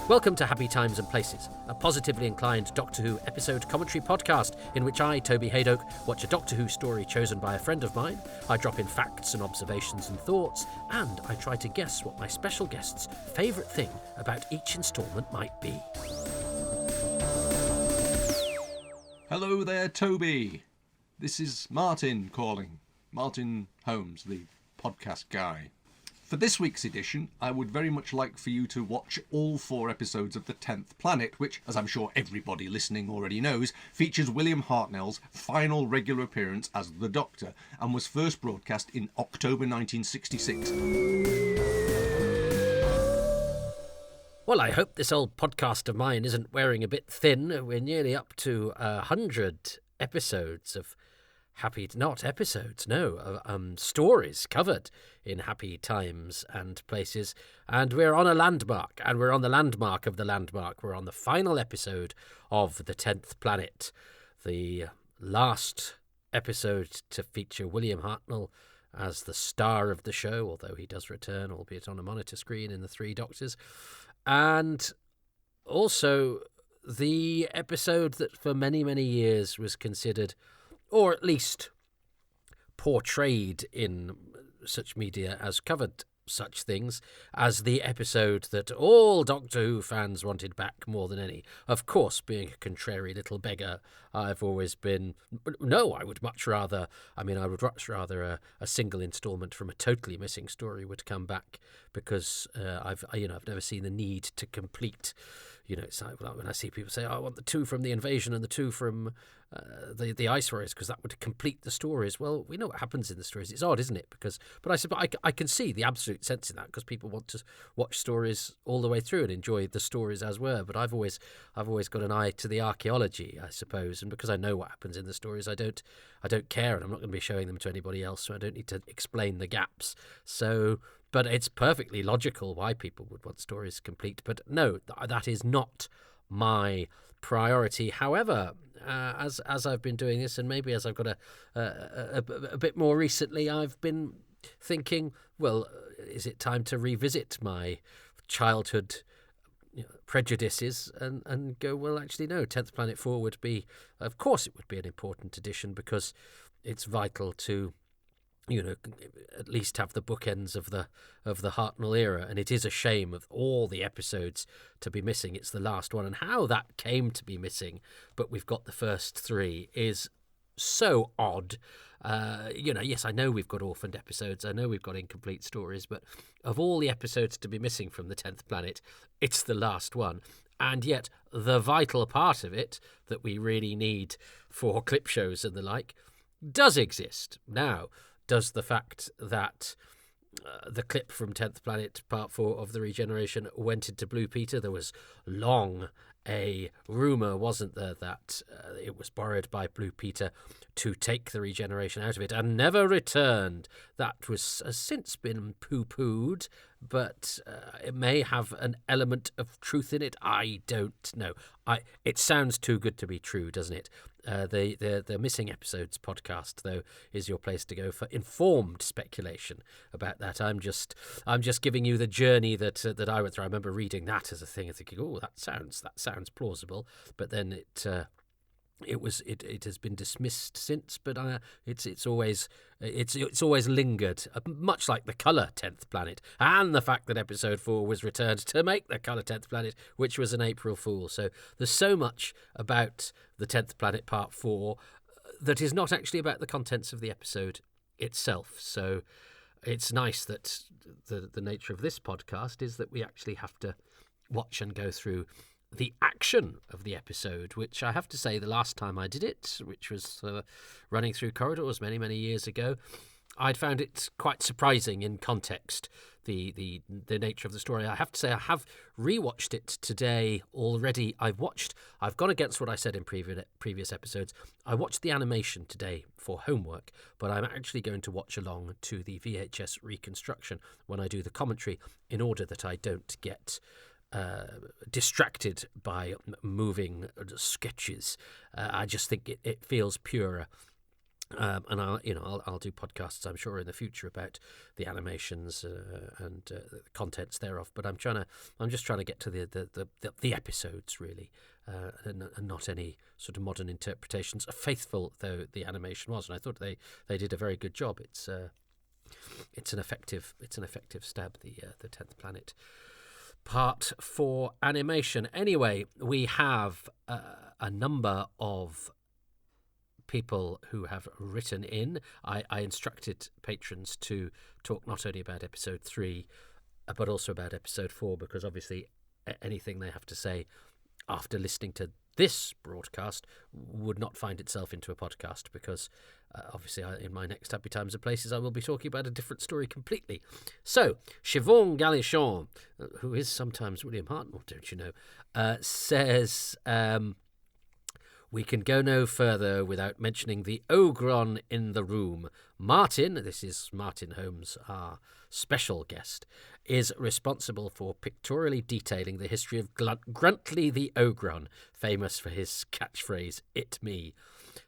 Welcome to Happy Times and Places, a positively inclined Doctor Who episode commentary podcast in which I, Toby Haydock, watch a Doctor Who story chosen by a friend of mine, I drop in facts and observations and thoughts, and I try to guess what my special guest's favourite thing about each instalment might be. Hello there, Toby. This is Martin calling. Martin Holmes, the podcast guy. For this week's edition, I would very much like for you to watch all 4 episodes of The 10th Planet, which, as I'm sure everybody listening already knows, features William Hartnell's final regular appearance as the Doctor, and was first broadcast in October 1966. Well, I hope this old podcast of mine isn't wearing a bit thin. We're nearly up to 100 episodes of stories covered in Happy Times and Places, and we're on a landmark, and we're on the landmark of the landmark. We're on the final episode of The 10th Planet, the last episode to feature William Hartnell as the star of the show, although he does return, albeit on a monitor screen, in The Three Doctors, and also the episode that for many, many years was considered, or at least portrayed in such media as covered such things, as the episode that all Doctor Who fans wanted back more than any. Of course, being a contrary little beggar, I've always been, I would much rather a single instalment from a totally missing story would come back, because I've never seen the need to complete. It's like when I see people say, I want the 2 from the invasion and the 2 from the Ice Warriors, because that would complete the stories. Well, we know what happens in the stories. It's odd, isn't it? But I can see the absolute sense in that, because people want to watch stories all the way through and enjoy the stories as were. But I've always got an eye to the archaeology, I suppose, and because I know what happens in the stories, I don't care, and I'm not going to be showing them to anybody else, so I don't need to explain the gaps. But it's perfectly logical why people would want stories complete. But no, that is not my priority. However, as I've been doing this, and maybe as I've got a bit more recently, I've been thinking, well, is it time to revisit my childhood prejudices and go, well, actually, no, 10th Planet 4 would be, of course it would be an important addition, because it's vital to at least have the bookends of the Hartnell era, and it is a shame of all the episodes to be missing. It's the last one, and how that came to be missing, but we've got the first 3, is so odd. Yes, I know we've got orphaned episodes, I know we've got incomplete stories, but of all the episodes to be missing from the 10th Planet, it's the last one. And yet the vital part of it that we really need for clip shows and the like does exist. Now, does the fact that the clip from 10th Planet Part 4 of the Regeneration went into Blue Peter, there was long a rumour, wasn't there, that it was borrowed by Blue Peter to take the Regeneration out of it and never returned. That has since been poo-pooed, but it may have an element of truth in it. I don't know. It sounds too good to be true, doesn't it? The Missing Episodes podcast, though, is your place to go for informed speculation about that. I'm just giving you the journey that I went through. I remember reading that as a thing and thinking, oh, that sounds plausible. But then it has been dismissed since. But it's always lingered, much like the Colour 10th Planet, and the fact that Episode 4 was returned to make the Colour 10th Planet, which was an April Fool. So there's so much about the 10th Planet Part 4 that is not actually about the contents of the episode itself. So it's nice that the nature of this podcast is that we actually have to watch and go through the action of the episode, which I have to say, the last time I did it, which was running through corridors many, many years ago, I'd found it quite surprising in context, the nature of the story. I have to say, I have rewatched it today already. I've gone against what I said in previous episodes. I watched the animation today for homework, but I'm actually going to watch along to the VHS reconstruction when I do the commentary, in order that I don't get distracted by moving sketches. I just think it feels purer And I'll do podcasts, I'm sure, in the future about the animations and the contents thereof. But I'm just trying to get to the episodes really, and not any sort of modern interpretations. Faithful though the animation was, and I thought they did a very good job. It's an effective stab. The 10th Planet Part 4 animation. Anyway, we have a number of people who have written in. I instructed patrons to talk not only about episode 3 but also about episode 4, because obviously anything they have to say after listening to this broadcast would not find itself into a podcast, because obviously in my next Happy Times and Places I will be talking about a different story completely. So Siobhan Galichon, who is sometimes William Hartnell, don't you know, says we can go no further without mentioning the ogron in the room. Martin, this is Martin Holmes, our special guest, is responsible for pictorially detailing the history of Gruntley the Ogron, famous for his catchphrase, "It me."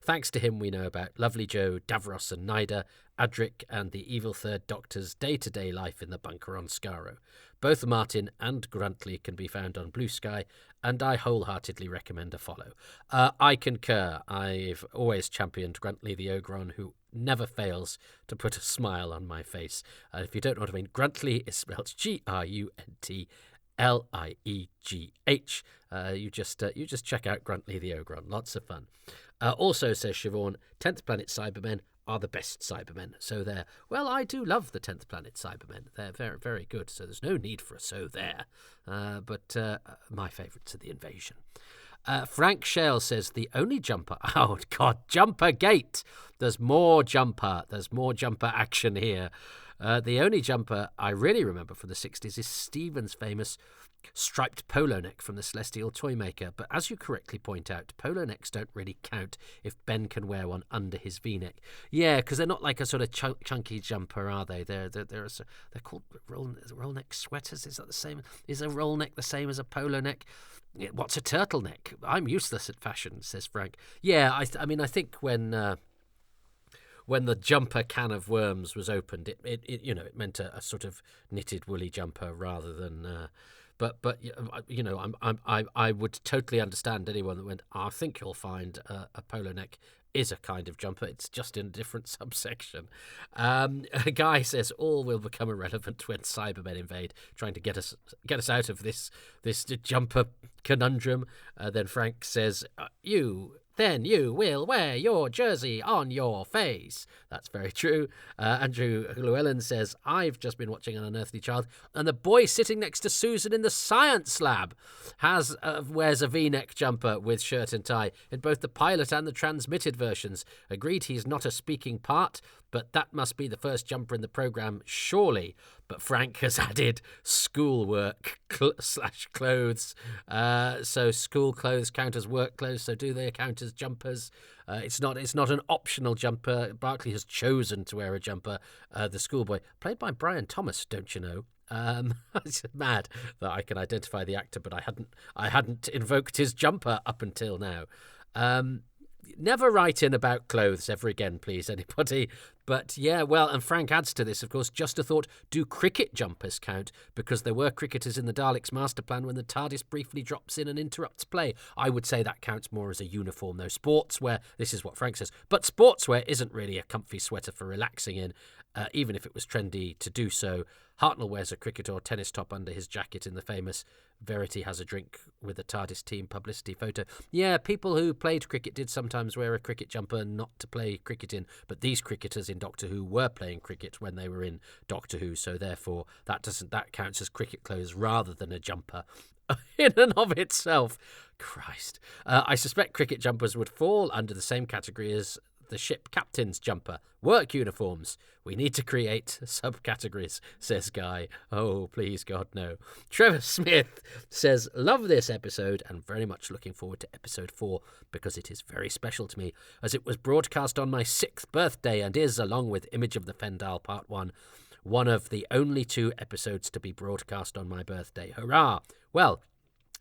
Thanks to him, we know about Lovely Joe, Davros and Nida, Adric and the evil Third Doctor's day-to-day life in the bunker on Skaro. Both Martin and Gruntley can be found on Blue Sky, and I wholeheartedly recommend a follow. I concur. I've always championed Gruntley the Ogron, who never fails to put a smile on my face. If you don't know what I mean, Gruntley is spelled Gruntliegh. You just check out Gruntley the Ogron. Lots of fun. Also, says Siobhan, 10th Planet Cybermen are the best Cybermen. So there. Well, I do love the 10th Planet Cybermen. They're very, very good. So there's no need for a so there. But my favourites are the Invasion. Frank Shale says the only jumper. Oh, God, Jumper Gate. There's more jumper action here. The only jumper I really remember from the 60s is Stephen's famous striped polo neck from the Celestial Toymaker. But as you correctly point out, polo necks don't really count if Ben can wear one under his V-neck. Yeah, because they're not like a sort of chunky jumper, are they? They're called roll neck sweaters. Is that the same? Is a roll neck the same as a polo neck? What's a turtleneck? I'm useless at fashion, says Frank. Yeah, I mean, I think when the jumper can of worms was opened, it meant a sort of knitted woolly jumper rather than. But I would totally understand anyone that went, I think you'll find a polo neck is a kind of jumper. It's just in a different subsection. A guy says all will become irrelevant when Cybermen invade, trying to get us out of this jumper conundrum. Then Frank says, you will wear your jersey on your face. That's very true. Andrew Llewellyn says, I've just been watching An Unearthly Child, and the boy sitting next to Susan in the science lab wears a V-neck jumper with shirt and tie in both the pilot and the transmitted versions. Agreed he's not a speaking part, but that must be the first jumper in the programme, surely. But Frank has added schoolwork / clothes. So school clothes count as work clothes, so do they count as jumpers? It's not an optional jumper. Barclay has chosen to wear a jumper. The schoolboy, played by Brian Thomas, don't you know? It's mad that I can identify the actor, but I hadn't invoked his jumper up until now. Never write in about clothes ever again, please, anybody. But yeah, well, and Frank adds to this, of course, just a thought, do cricket jumpers count? Because there were cricketers in the Daleks' master plan when the TARDIS briefly drops in and interrupts play. I would say that counts more as a uniform, though. Sportswear, this is what Frank says, but sportswear isn't really a comfy sweater for relaxing in, even if it was trendy to do so. Hartnell wears a cricket or tennis top under his jacket in the famous Verity Has a Drink with the TARDIS team publicity photo. Yeah, people who played cricket did sometimes wear a cricket jumper not to play cricket in, but these cricketers in Doctor Who were playing cricket when they were in Doctor Who, so therefore that counts as cricket clothes rather than a jumper in and of itself. Christ. I suspect cricket jumpers would fall under the same category as the ship captain's jumper. Work uniforms. We need to create subcategories, says Guy. Oh, please, God, no. Trevor Smith says, love this episode and very much looking forward to episode 4 because it is very special to me as it was broadcast on my 6th birthday and is, along with Image of the Fendal Part 1, one of the only 2 episodes to be broadcast on my birthday. Hurrah! Well,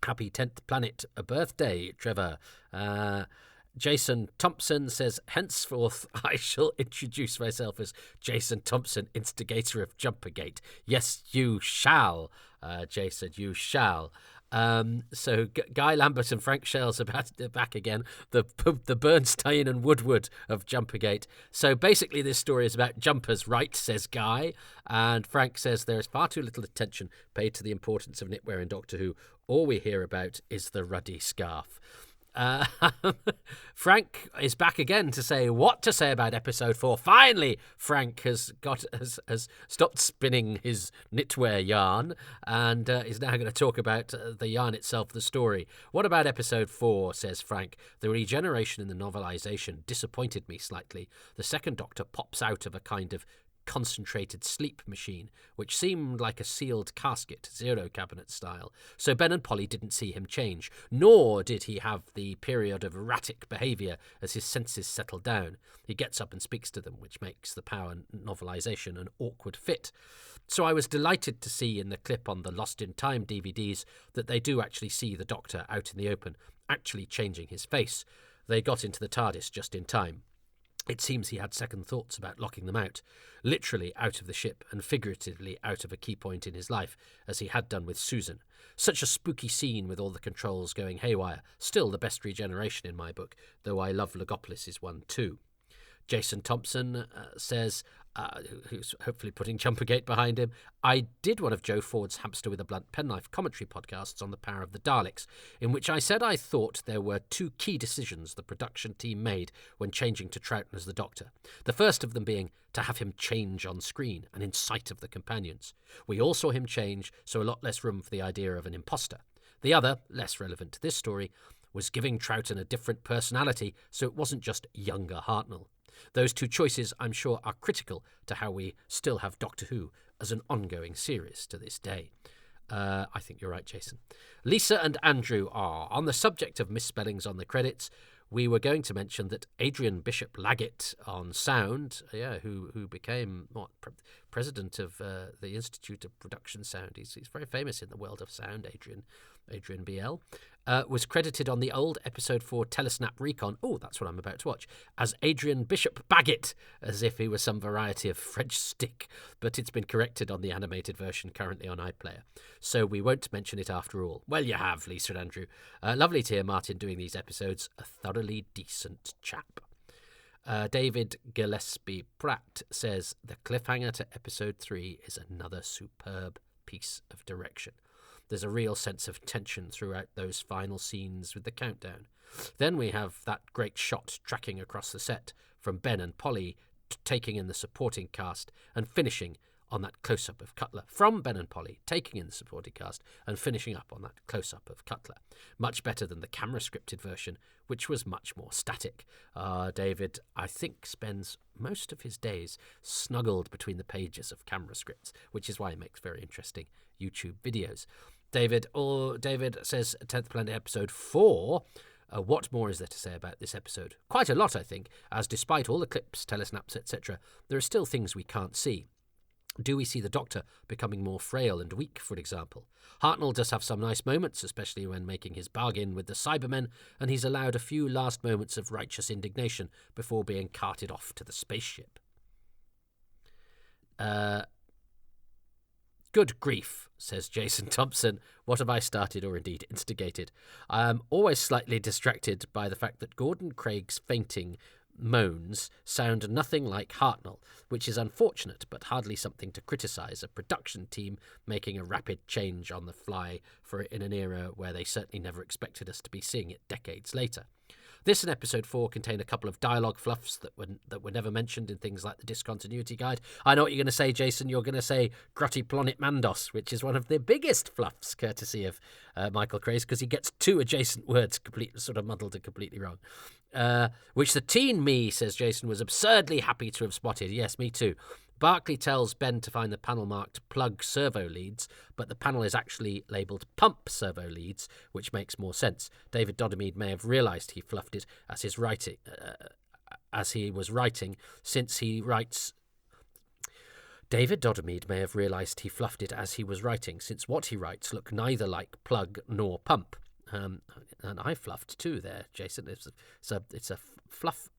happy 10th Planet birthday, Trevor. Jason Thompson says, henceforth I shall introduce myself as Jason Thompson, instigator of Jumpergate. Yes, you shall, Jason, you shall. So Guy Lambert and Frank Shales are back again, the Bernstein and Woodward of Jumpergate. So basically this story is about jumpers, right, says Guy, and Frank says there is far too little attention paid to the importance of knitwear in Doctor Who. All we hear about is the ruddy scarf. Frank is back again to say what to say about episode 4. Finally, Frank has stopped spinning his knitwear yarn and is now going to talk about the yarn itself, the story. What about episode 4, says Frank. The regeneration in the novelisation disappointed me slightly. The second Doctor pops out of a kind of concentrated sleep machine, which seemed like a sealed casket, Zero Cabinet style. So Ben and Polly didn't see him change, nor did he have the period of erratic behaviour as his senses settled down. He gets up and speaks to them, which makes the Power novelisation an awkward fit. So I was delighted to see in the clip on the Lost in Time DVDs that they do actually see the Doctor out in the open, actually changing his face. They got into the TARDIS just in time. It seems he had second thoughts about locking them out, literally out of the ship and figuratively out of a key point in his life, as he had done with Susan. Such a spooky scene with all the controls going haywire. Still the best regeneration in my book, though I love Logopolis' one too. Jason Thompson says, who's hopefully putting Jumpergate behind him, I did one of Joe Ford's Hamster with a Blunt Penknife commentary podcasts on the power of the Daleks, in which I said I thought there were two key decisions the production team made when changing to Troughton as the Doctor. The first of them being to have him change on screen and in sight of the companions. We all saw him change, so a lot less room for the idea of an imposter. The other, less relevant to this story, was giving Troughton a different personality, so it wasn't just younger Hartnell. Those two choices, I'm sure, are critical to how we still have Doctor Who as an ongoing series to this day. I think you're right, Jason. Lisa and Andrew are. On the subject of misspellings on the credits, we were going to mention that Adrian Bishop Laggett on sound, who became president of the Institute of Production Sound. He's very famous in the world of sound, Adrian BL, was credited on the old episode 4 Telesnap Recon, that's what I'm about to watch, as Adrian Bishop Baggett, as if he was some variety of French stick, but it's been corrected on the animated version currently on iPlayer. So we won't mention it after all. Well, you have, Lisa and Andrew. Lovely to hear Martin doing these episodes. A thoroughly decent chap. David Gillespie Pratt says, the cliffhanger to episode 3 is another superb piece of direction. There's a real sense of tension throughout those final scenes with the countdown. Then we have that great shot tracking across the set from Ben and Polly taking in the supporting cast and finishing on that close-up of Cutler. From Ben and Polly taking in the supporting cast and finishing up on that close-up of Cutler. Much better than the camera-scripted version, which was much more static. David, I think, spends most of his days snuggled between the pages of camera scripts, which is why he makes very interesting YouTube videos. David says, 10th Planet episode 4. What more is there to say about this episode? Quite a lot, I think, as despite all the clips, telesnaps, etc., there are still things we can't see. Do we see the Doctor becoming more frail and weak, for example? Hartnell does have some nice moments, especially when making his bargain with the Cybermen, and he's allowed a few last moments of righteous indignation before being carted off to the spaceship. Good grief, says Jason Thompson. What have I started or indeed instigated? I am always slightly distracted by the fact that Gordon Craig's fainting moans sound nothing like Hartnell, which is unfortunate but hardly something to criticise a production team making a rapid change on the fly in an era where they certainly never expected us to be seeing it decades later. This and episode 4 contain a couple of dialogue fluffs that were never mentioned in things like the discontinuity guide. I know what you're going to say, Jason. You're going to say Grotty Plonit Mandos, which is one of the biggest fluffs, courtesy of Michael Craze, because he gets two adjacent words sort of muddled and completely wrong. Which the teen me, says Jason, was absurdly happy to have spotted. Yes, me too. Barclay tells Ben to find the panel marked plug servo leads, but the panel is actually labelled pump servo leads, which makes more sense. David Doddermead may have realised he fluffed it as he was writing, since he writes... David Doddermead may have realised he fluffed it as he was writing, since what he writes look neither like plug nor pump. And I fluffed too there, Jason. It's a fluff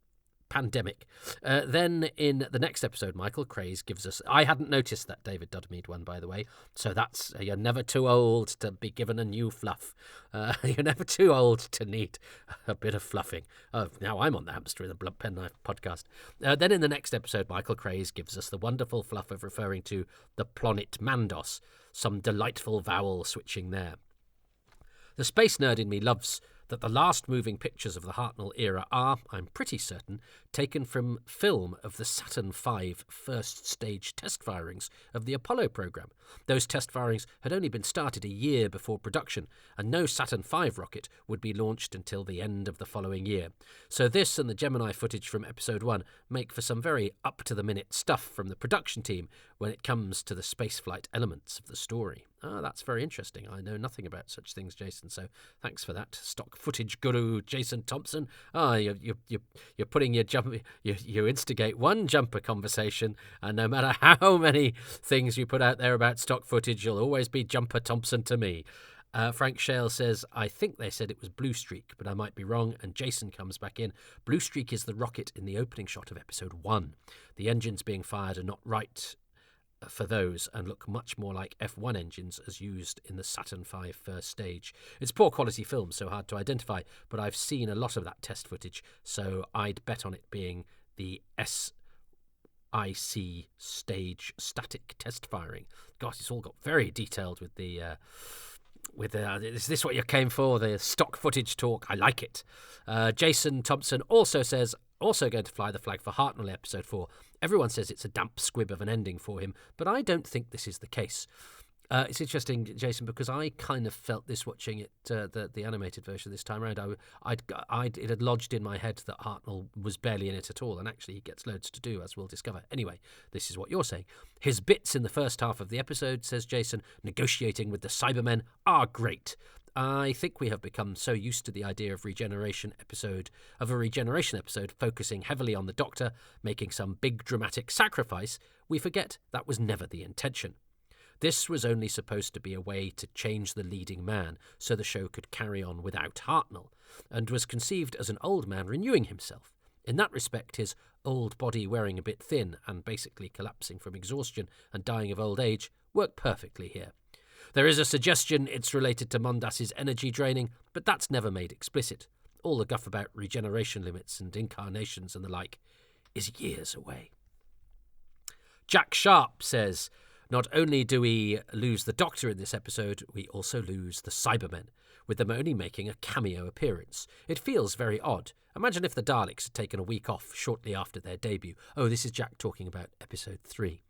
pandemic. Then in the next episode, Michael Craze gives us... I hadn't noticed that David Dudmead one, by the way. So that's... you're never too old to be given a new fluff. You're never too old to need a bit of fluffing. Now I'm on the Hamster in the Blunt Penknife podcast. Then in the next episode, Michael Craze gives us the wonderful fluff of referring to the planet Mandos. Some delightful vowel switching there. The space nerd in me loves that the last moving pictures of the Hartnell era are, I'm pretty certain, taken from film of the Saturn V first stage test firings of the Apollo program. Those test firings had only been started a year before production, and no Saturn V rocket would be launched until the end of the following year. So this and the Gemini footage from episode 1 make for some very up-to-the-minute stuff from the production team when it comes to the spaceflight elements of the story. That's very interesting. I know nothing about such things, Jason, so thanks for that. Stock footage guru, Jason Thompson. You're putting your jump... You instigate one jumper conversation, and no matter how many things you put out there about stock footage, you'll always be Jumper Thompson to me. Frank Shale says, I think they said it was Blue Streak, but I might be wrong, and Jason comes back in. Blue Streak is the rocket in the opening shot of episode 1. The engines being fired are not right for those and look much more like F1 engines as used in the Saturn V first stage. It's poor quality film, so hard to identify, but I've seen a lot of that test footage, so I'd bet on it being the SIC stage static test firing. God, it's all got very detailed with the... is this what you came for? The stock footage talk? I like it. Jason Thompson also says, also going to fly the flag for Hartnell episode 4. Everyone says it's a damp squib of an ending for him, but I don't think this is the case. It's interesting, Jason, because I kind of felt this watching it, the animated version this time around. It had lodged in my head that Hartnell was barely in it at all, and actually he gets loads to do, as we'll discover. Anyway, this is what you're saying. His bits in the first half of the episode, says Jason, negotiating with the Cybermen, are great. I think we have become so used to the idea of a regeneration episode focusing heavily on the Doctor, making some big dramatic sacrifice, we forget that was never the intention. This was only supposed to be a way to change the leading man so the show could carry on without Hartnell, and was conceived as an old man renewing himself. In that respect, his old body wearing a bit thin and basically collapsing from exhaustion and dying of old age worked perfectly here. There is a suggestion it's related to Mondas's energy draining, but that's never made explicit. All the guff about regeneration limits and incarnations and the like is years away. Jack Sharp says, not only do we lose the Doctor in this episode, we also lose the Cybermen, with them only making a cameo appearance. It feels very odd. Imagine if the Daleks had taken a week off shortly after their debut. Oh, this is Jack talking about episode 3.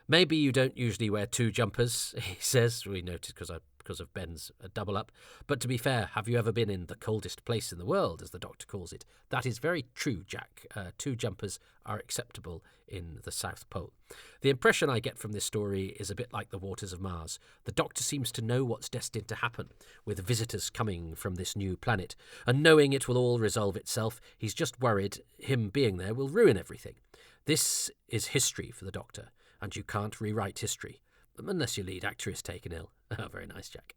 Maybe you don't usually wear 2 jumpers, he says. We noticed because of Ben's double up. But to be fair, have you ever been in the coldest place in the world, as the Doctor calls it? That is very true, Jack. 2 jumpers are acceptable in the South Pole. The impression I get from this story is a bit like the waters of Mars. The Doctor seems to know what's destined to happen, with visitors coming from this new planet, and knowing it will all resolve itself, he's just worried him being there will ruin everything. This is history for the Doctor, and you can't rewrite history, unless your lead actor is taken ill. Oh, very nice, Jack.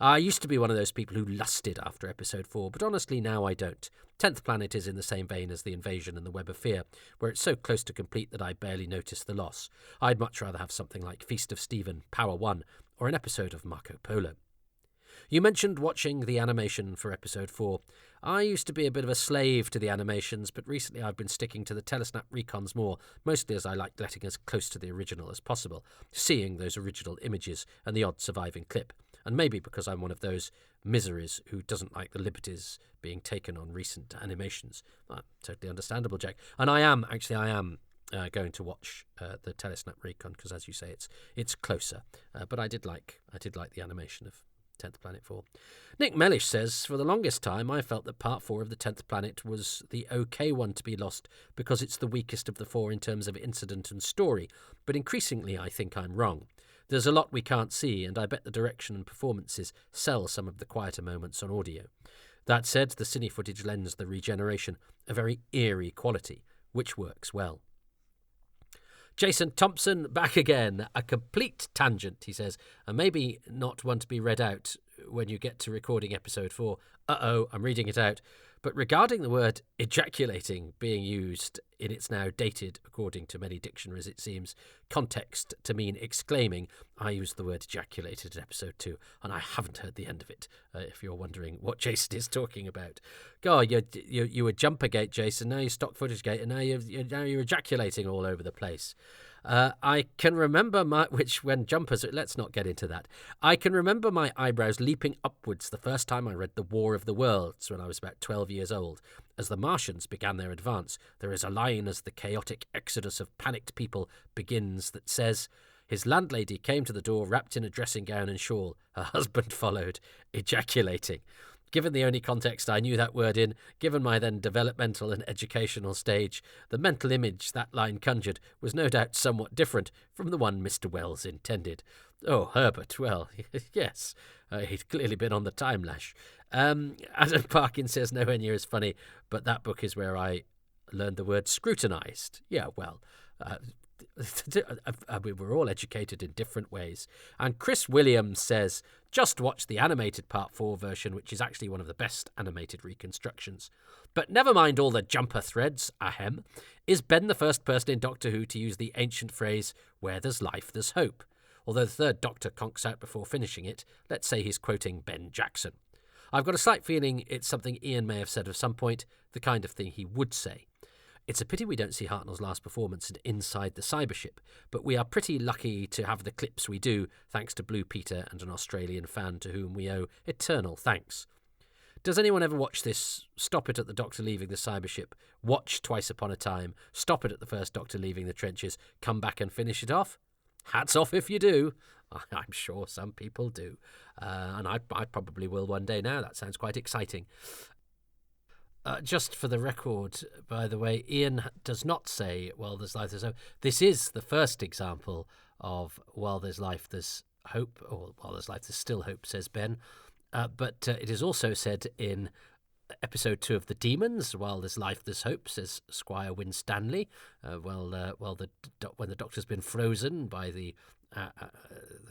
I used to be one of those people who lusted after episode 4, but honestly now I don't. 10th Planet is in the same vein as The Invasion and The Web of Fear, where it's so close to complete that I barely notice the loss. I'd much rather have something like Feast of Stephen, Power 1, or an episode of Marco Polo. You mentioned watching the animation for episode 4. I used to be a bit of a slave to the animations, but recently I've been sticking to the Telesnap recons more, mostly as I like getting as close to the original as possible, seeing those original images and the odd surviving clip, and maybe because I'm one of those miseries who doesn't like the liberties being taken on recent animations. Totally understandable, Jack. And I am going to watch the Telesnap recon, because as you say, it's closer. But I did like the animation of 10th Planet 4. Nick Mellish says, for the longest time I felt that part 4 of the 10th Planet was the okay one to be lost because it's the weakest of the 4 in terms of incident and story, but increasingly I think I'm wrong. There's a lot we can't see, and I bet the direction and performances sell some of the quieter moments on audio. That said, the cine footage lends the regeneration a very eerie quality, which works well. Jason Thompson back again. A complete tangent, he says, and maybe not one to be read out when you get to recording episode 4. I'm reading it out. But regarding the word ejaculating being used in its now dated, according to many dictionaries, it seems, context to mean exclaiming, I used the word ejaculated in episode 2, and I haven't heard the end of it, if you're wondering what Jason is talking about. God, you were Jumpergate, Jason, now you're Stock Footage Gate, and now you're ejaculating all over the place. I can remember let's not get into that. I can remember my eyebrows leaping upwards the first time I read The War of the Worlds when I was about 12 years old. As the Martians began their advance, there is a line as the chaotic exodus of panicked people begins that says, his landlady came to the door wrapped in a dressing gown and shawl. Her husband followed, ejaculating. Given the only context I knew that word in, given my then developmental and educational stage, the mental image that line conjured was no doubt somewhat different from the one Mr. Wells intended. Oh, Herbert, well, yes, he'd clearly been on the time lash. Adam Parkin says nowhere near as funny, but that book is where I learned the word scrutinised. Yeah, well, we were all educated in different ways. And Chris Williams says, just watch the animated Part 4 version, which is actually one of the best animated reconstructions. But never mind all the jumper threads, ahem. Is Ben the first person in Doctor Who to use the ancient phrase, where there's life, there's hope? Although the third Doctor conks out before finishing it, let's say he's quoting Ben Jackson. I've got a slight feeling it's something Ian may have said at some point, the kind of thing he would say. It's a pity we don't see Hartnell's last performance in Inside the Cybership, but we are pretty lucky to have the clips we do, thanks to Blue Peter and an Australian fan to whom we owe eternal thanks. Does anyone ever watch this? Stop it at the Doctor leaving the Cybership, watch Twice Upon a Time, stop it at the first Doctor leaving the trenches, come back and finish it off? Hats off if you do. I'm sure some people do. And I probably will one day now. That sounds quite exciting. Just for the record, by the way, Ian does not say, well, there's life, there's hope. This is the first example of, while there's life, there's hope, or while there's life, there's still hope, says Ben. But it is also said in episode 2 of The Demons, while there's life, there's hope, says Squire Winstanley. When the Doctor's been frozen by the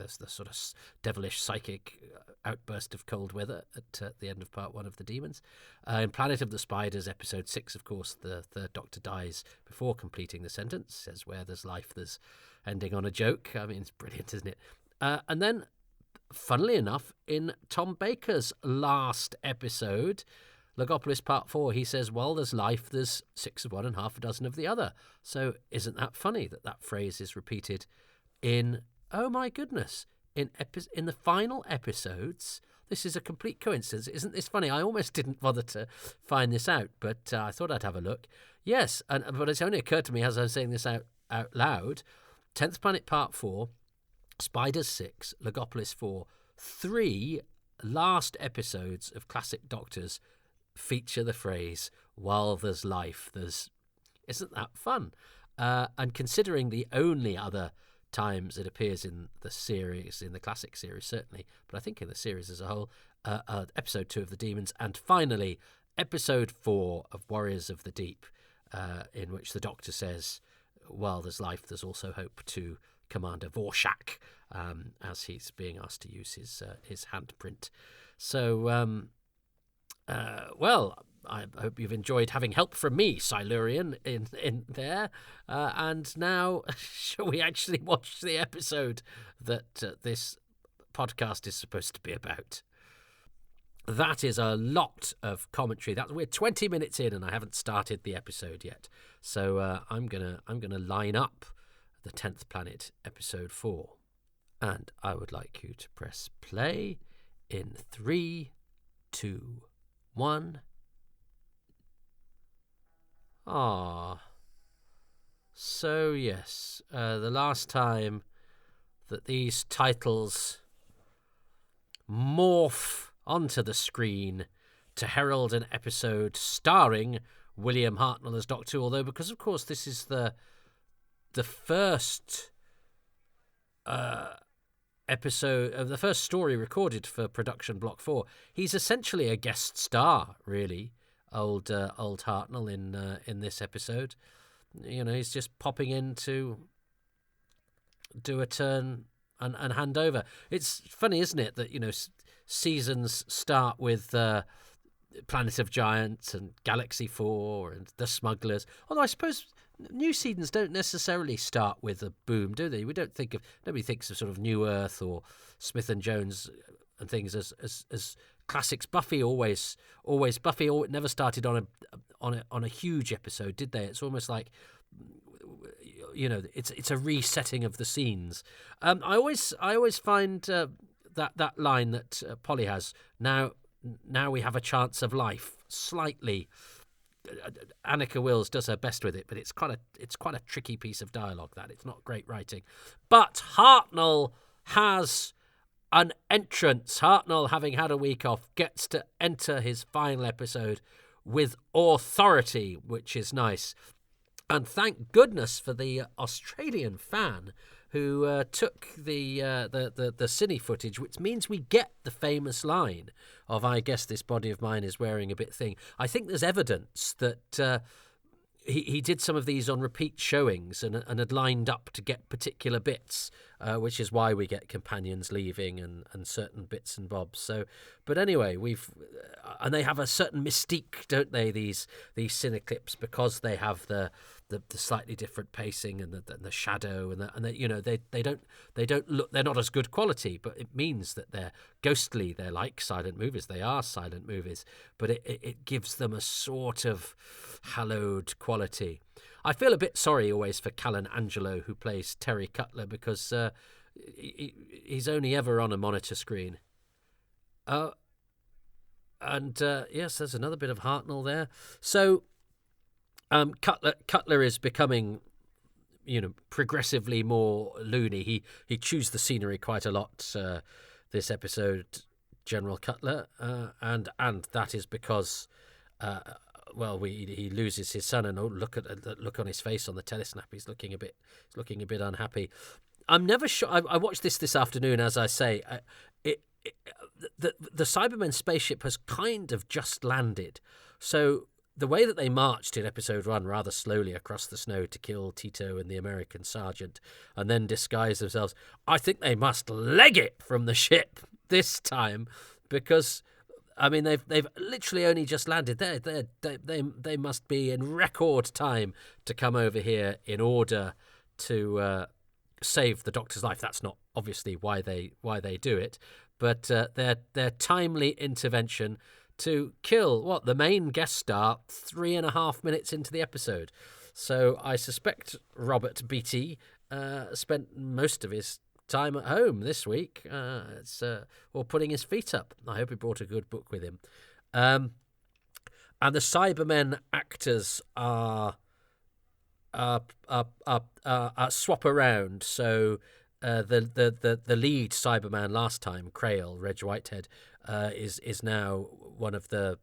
sort of devilish psychic outburst of cold weather at the end of part 1 of The Demons. In Planet of the Spiders, episode 6, of course, the third Doctor dies before completing the sentence, says where there's life, there's ending on a joke. I mean, it's brilliant, isn't it? And then, funnily enough, in Tom Baker's last episode, Logopolis Part 4, he says, well, there's life, there's 6 of one and half a dozen of the other. So isn't that funny that phrase is repeated in, oh my goodness, in the final episodes? This is a complete coincidence. Isn't this funny? I almost didn't bother to find this out, but I thought I'd have a look. Yes, but it's only occurred to me as I was saying this out loud. 10th Planet Part 4, Spiders 6, Logopolis 4, 3 last episodes of Classic Doctors feature the phrase, while there's life, there's... Isn't that fun? And considering the only other times it appears in the series, in the classic series certainly, but I think in the series as a whole, episode 2 of The Demons, and finally episode 4 of Warriors of the Deep, in which the Doctor says, while there's life, there's also hope, to Commander Vorshak, as he's being asked to use his handprint. So, well, I hope you've enjoyed having help from me, Silurian, in there. And now, shall we actually watch the episode that this podcast is supposed to be about? That is a lot of commentary. We're 20 minutes in, and I haven't started the episode yet. So I'm gonna line up the 10th Planet, episode 4, and I would like you to press play in 3, 2, 1. So yes, the last time that these titles morph onto the screen to herald an episode starring William Hartnell as Doctor Who, although because of course this is the first episode of the first story recorded for production block 4, he's essentially a guest star, really. Old Hartnell in this episode, you know, he's just popping in to do a turn and hand over. It's funny, isn't it, that, you know, seasons start with Planet of Giants and Galaxy 4 and The Smugglers. Although I suppose new seasons don't necessarily start with a boom, do they? Nobody thinks of sort of New Earth or Smith and Jones and things as classics. Buffy never started on a huge episode, did they? It's almost like, it's a resetting of the scenes. I always find that line that Polly has, now we have a chance of life, slightly. Annika Wills does her best with it, but it's quite a tricky piece of dialogue. That it's not great writing. But Hartnell has an entrance. Hartnell, having had a week off, gets to enter his final episode with authority, which is nice. And thank goodness for the Australian fan who took the cine footage, which means we get the famous line of, I guess this body of mine is wearing a bit thing. I think there's evidence that he did some of these on repeat showings and had lined up to get particular bits, which is why we get companions leaving and certain bits and bobs. So, but anyway, and they have a certain mystique, don't they? These cineclips, because they have the slightly different pacing and the shadow and they don't look, they're not as good quality, but it means that they're ghostly. They're like silent movies. They are silent movies, but it gives them a sort of hallowed quality. I feel a bit sorry always for Callan Angelo, who plays Terry Cutler, because he's only ever on a monitor screen. Yes, there's another bit of Hartnell there. So Cutler is becoming, progressively more loony. He chews the scenery quite a lot this episode, General Cutler, and that is because he loses his son, and look at the look on his face on the telesnap. He's looking a bit unhappy. I'm never sure. I watched this afternoon, as I say. The Cybermen spaceship has kind of just landed, so the way that they marched in episode 1 rather slowly across the snow to kill Tito and the American sergeant and then disguise themselves, I think they must leg it from the ship this time, because they've literally only just landed. They must be in record time to come over here in order to save the Doctor's life. That's not obviously why they do it, but their timely intervention to kill the main guest star 3.5 minutes into the episode. So I suspect Robert Beatty spent most of his time at home this week, or putting his feet up. I hope he brought a good book with him. And the Cybermen actors are swap around. So the lead Cyberman last time, Crail, Reg Whitehead, is now one of the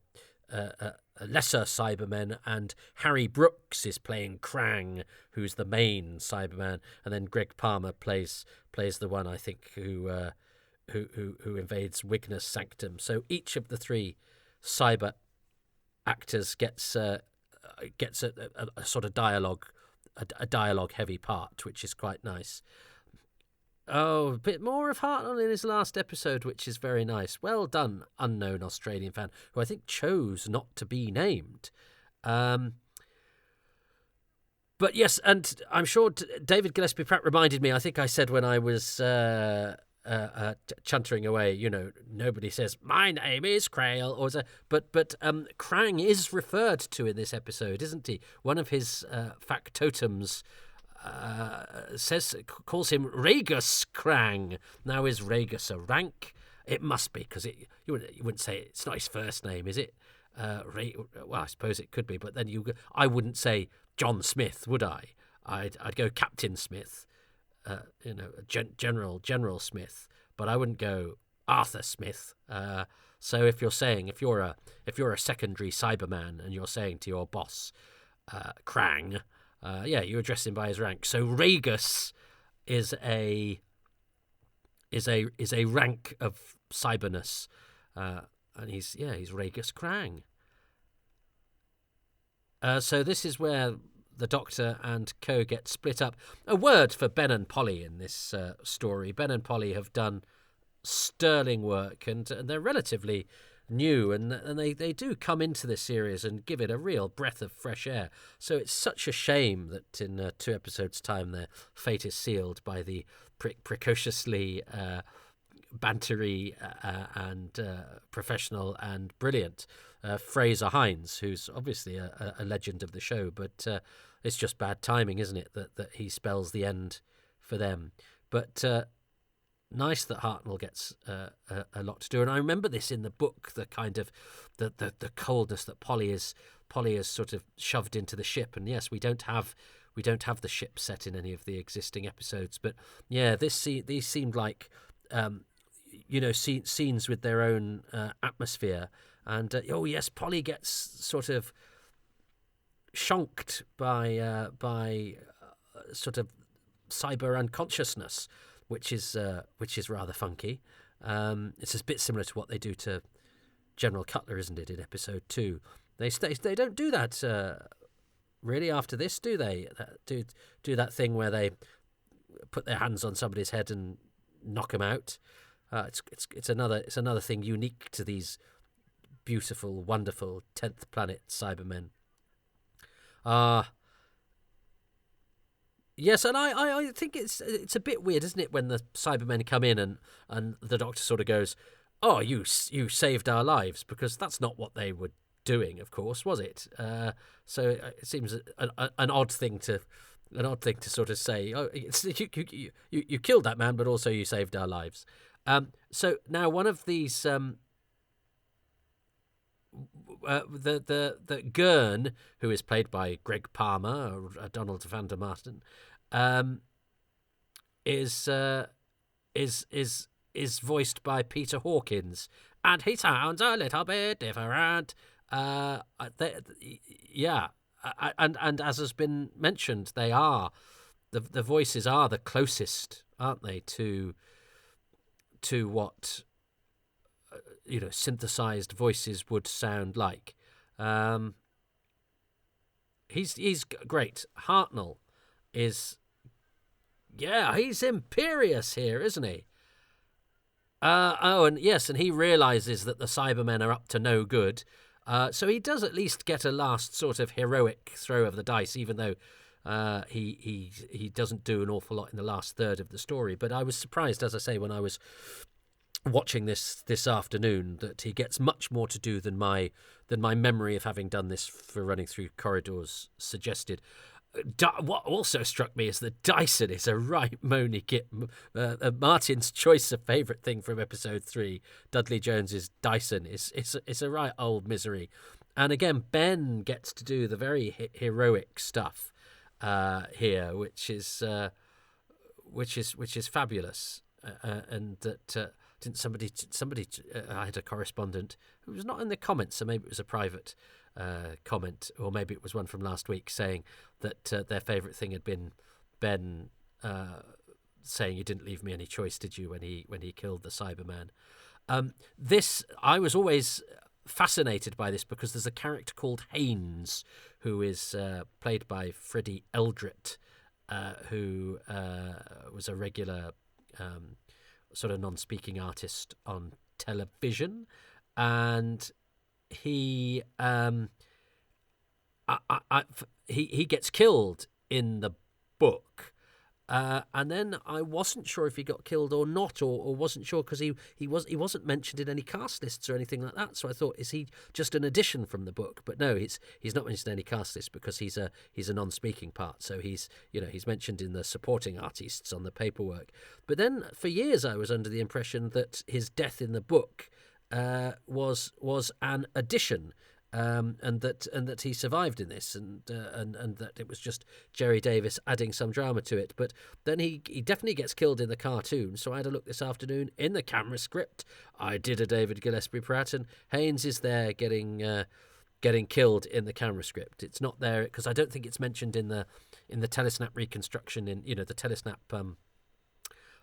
lesser Cybermen, and Harry Brooks is playing Krang, who's the main Cyberman, and then Greg Palmer plays the one, I think, who invades Wignus Sanctum. So each of the three cyber actors gets a sort of dialogue, a dialogue heavy part, which is quite nice. Oh, a bit more of Hartnell in his last episode, which is very nice. Well done, unknown Australian fan, who I think chose not to be named. But yes, and I'm sure David Gillespie Pratt reminded me, I think I said when I was chuntering away, nobody says, my name is Crail, but Krang is referred to in this episode, isn't he? One of his factotums calls him Ragus Krang. Now, is Ragus a rank? It must be, because you wouldn't say it's not his first name, is it? Well, I suppose it could be, but then I wouldn't say John Smith, would I? I'd go Captain Smith, General Smith, but I wouldn't go Arthur Smith. So if you're a secondary Cyberman and you're saying to your boss, Krang, you address him by his rank. So Ragus is a rank of cyberness, and he's Ragus Krang. So this is where the Doctor and Co get split up. A word for Ben and Polly in this story. Ben and Polly have done sterling work, and they're relatively new, and they do come into this series and give it a real breath of fresh air. So it's such a shame that in 2 episodes' time their fate is sealed by the precociously bantery and professional and brilliant Fraser Hines, who's obviously a legend of the show, but it's just bad timing, isn't it, that he spells the end for them. But nice that Hartnell gets a lot to do. And I remember this in the book, the kind of the coldness that Polly is sort of shoved into the ship. And yes, we don't have the ship set in any of the existing episodes, but yeah, these seemed like scenes with their own atmosphere. And oh yes, Polly gets sort of shonked by sort of cyber unconsciousness, which is rather funky. It's a bit similar to what they do to General Cutler, isn't it, in episode 2? They don't do that really after this, do they? Do that thing where they put their hands on somebody's head and knock them out. It's another thing unique to these beautiful, wonderful 10th Planet Cybermen. Yes, and I think it's a bit weird, isn't it, when the Cybermen come in and the Doctor sort of goes, "Oh, you saved our lives," because that's not what they were doing, of course, was it? So it seems an odd thing to sort of say. Oh, you killed that man, but also you saved our lives. So now one of these the Gurn, who is played by Greg Palmer or Donald van der Marten, is voiced by Peter Hawkins, and he sounds a little bit different. And as has been mentioned, they are the voices are the closest, aren't they, to what synthesized voices would sound like. He's great. Hartnell is, he's imperious here, isn't he? And he realizes that the Cybermen are up to no good. So he does at least get a last sort of heroic throw of the dice, even though he doesn't do an awful lot in the last third of the story. But I was surprised, as I say, when I was watching this afternoon, that he gets much more to do than my memory of having done this for Running Through Corridors suggested. What also struck me is that Dyson is a right moany git. Martin's choice of favourite thing from episode 3, Dudley Jones's Dyson, is a right old misery. And again, Ben gets to do the very heroic stuff here, which is fabulous. And that didn't somebody I had a correspondent who was not in the comments, so maybe it was a private comment, or maybe it was one from last week, saying that their favourite thing had been Ben saying, "You didn't leave me any choice, did you?" when he killed the Cyberman. This, I was always fascinated by this because there's a character called Haynes who is played by Freddie Eldred, who was a regular sort of non-speaking artist on television, and he gets killed in the book, and then I wasn't sure if he got killed or not, or wasn't sure because he wasn't mentioned in any cast lists or anything like that. So I thought, is he just an addition from the book? But no, he's not mentioned in any cast list because he's a non-speaking part. So he's mentioned in the supporting artists on the paperwork. But then for years I was under the impression that his death in the book was an addition, and that he survived in this, and that it was just Jerry Davis adding some drama to it. But then he definitely gets killed in the cartoon. So I had a look this afternoon in the camera script. I did a David Gillespie Pratt, and Haynes is there getting killed in the camera script. It's not there because I don't think it's mentioned in the Telesnap reconstruction, in the Telesnap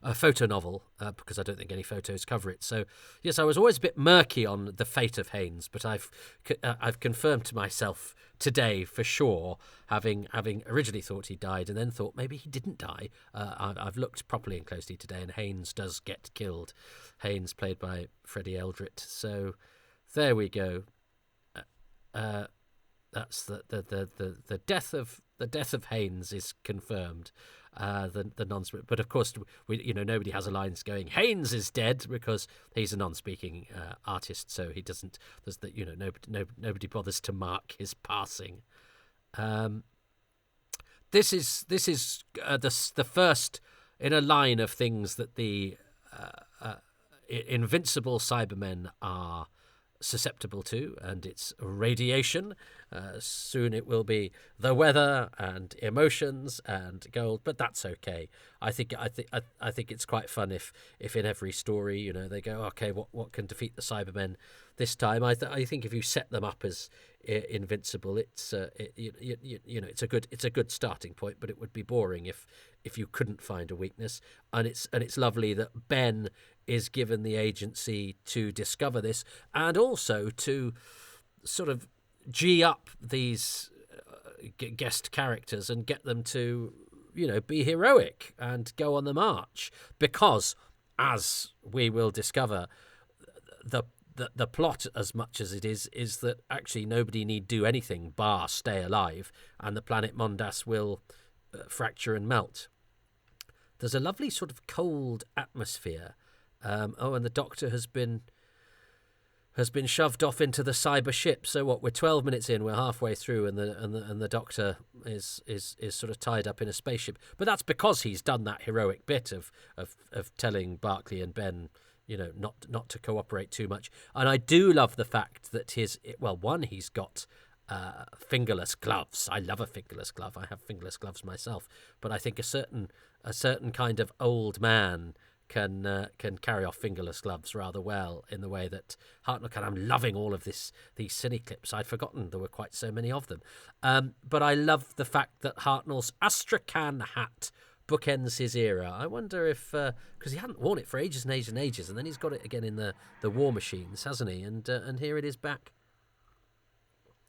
a photo novel, because I don't think any photos cover it. So yes, I was always a bit murky on the fate of Haynes, but I've confirmed to myself today for sure, having originally thought he died and then thought maybe he didn't die. I've looked properly and closely today, and Haynes does get killed. Haynes, played by Freddie Eldred. So there we go. That's the death of Haynes is confirmed. The non-speaking, but of course nobody has a line going Haynes is dead, because he's a non-speaking artist, so he doesn't. There's that nobody bothers to mark his passing. This is the first in a line of things that the invincible Cybermen are susceptible to, and it's radiation. Soon it will be the weather and emotions and gold, but that's okay. I think it's quite fun if in every story they go, okay, what can defeat the Cybermen this time? I think if you set them up as invincible, it's it's a good starting point, but it would be boring if you couldn't find a weakness. And it's lovely that Ben is given the agency to discover this, and also to sort of G up these guest characters and get them to be heroic and go on the march, because, as we will discover, the plot, as much as it is that actually nobody need do anything bar stay alive, and the planet Mondas will fracture and melt. There's a lovely sort of cold atmosphere. And the Doctor has been shoved off into the cyber ship. So what? We're 12 minutes in. We're halfway through, and the Doctor is sort of tied up in a spaceship. But that's because he's done that heroic bit of telling Barclay and Ben, not to cooperate too much. And I do love the fact that he's got fingerless gloves. I love a fingerless glove. I have fingerless gloves myself. But I think a certain kind of old man can carry off fingerless gloves rather well, in the way that Hartnell can. I'm loving all of these cine clips. I'd forgotten there were quite so many of them. But I love the fact that Hartnell's Astrakhan hat bookends his era. I wonder if, because he hadn't worn it for ages and ages and ages, and then he's got it again in the War Machines, hasn't he? And here it is back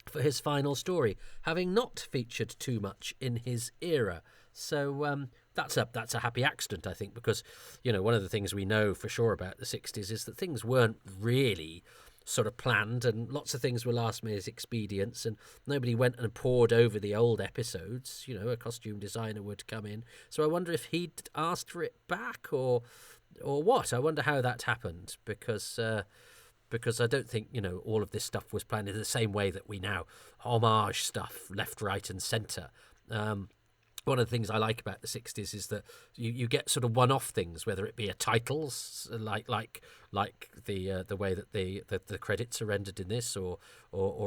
for his final story, having not featured too much in his era. So that's a happy accident, I think, because one of the things we know for sure about the 60s is that things weren't really sort of planned, and lots of things were last-minute expedients, and nobody went and pored over the old episodes. A costume designer would come in. So I wonder if he'd asked for it back or what. I wonder how that happened, because I don't think all of this stuff was planned in the same way that we now homage stuff left, right, and centre. One of the things I like about the 60s is that you get sort of one-off things, whether it be a titles like the way that the credits are rendered in this, or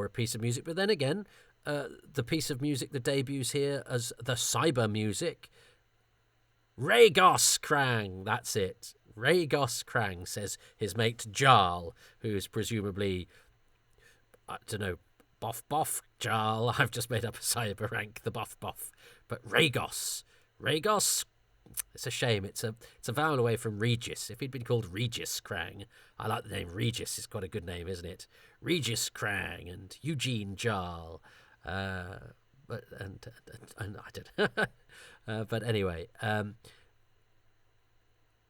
a piece of music. But then again, the piece of music that debuts here as the cyber music, Ragos Krang, that's it. Ragos Krang, says his mate Jarl, who's presumably, I don't know, Boff Jarl. I've just made up a cyber rank, the Boff. But Ragos, it's a shame. It's a vowel away from Regis. If he'd been called Regis Krang, I like the name Regis. It's quite a good name, isn't it? Regis Krang and Eugene Jarl. But I don't. But anyway,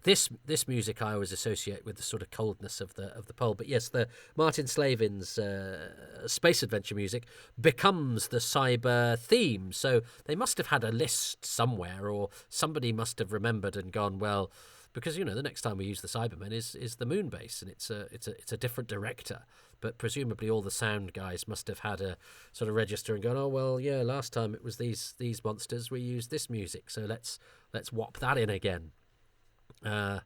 This music I always associate with the sort of coldness of the pole. But yes, the Martin Slavin's space adventure music becomes the cyber theme. So they must have had a list somewhere, or somebody must have remembered and gone, well, because the next time we use the Cybermen is the moon base, and it's a different director. But presumably all the sound guys must have had a sort of register and gone, oh well, yeah, last time it was these monsters, we used this music, so let's whop that in again. They're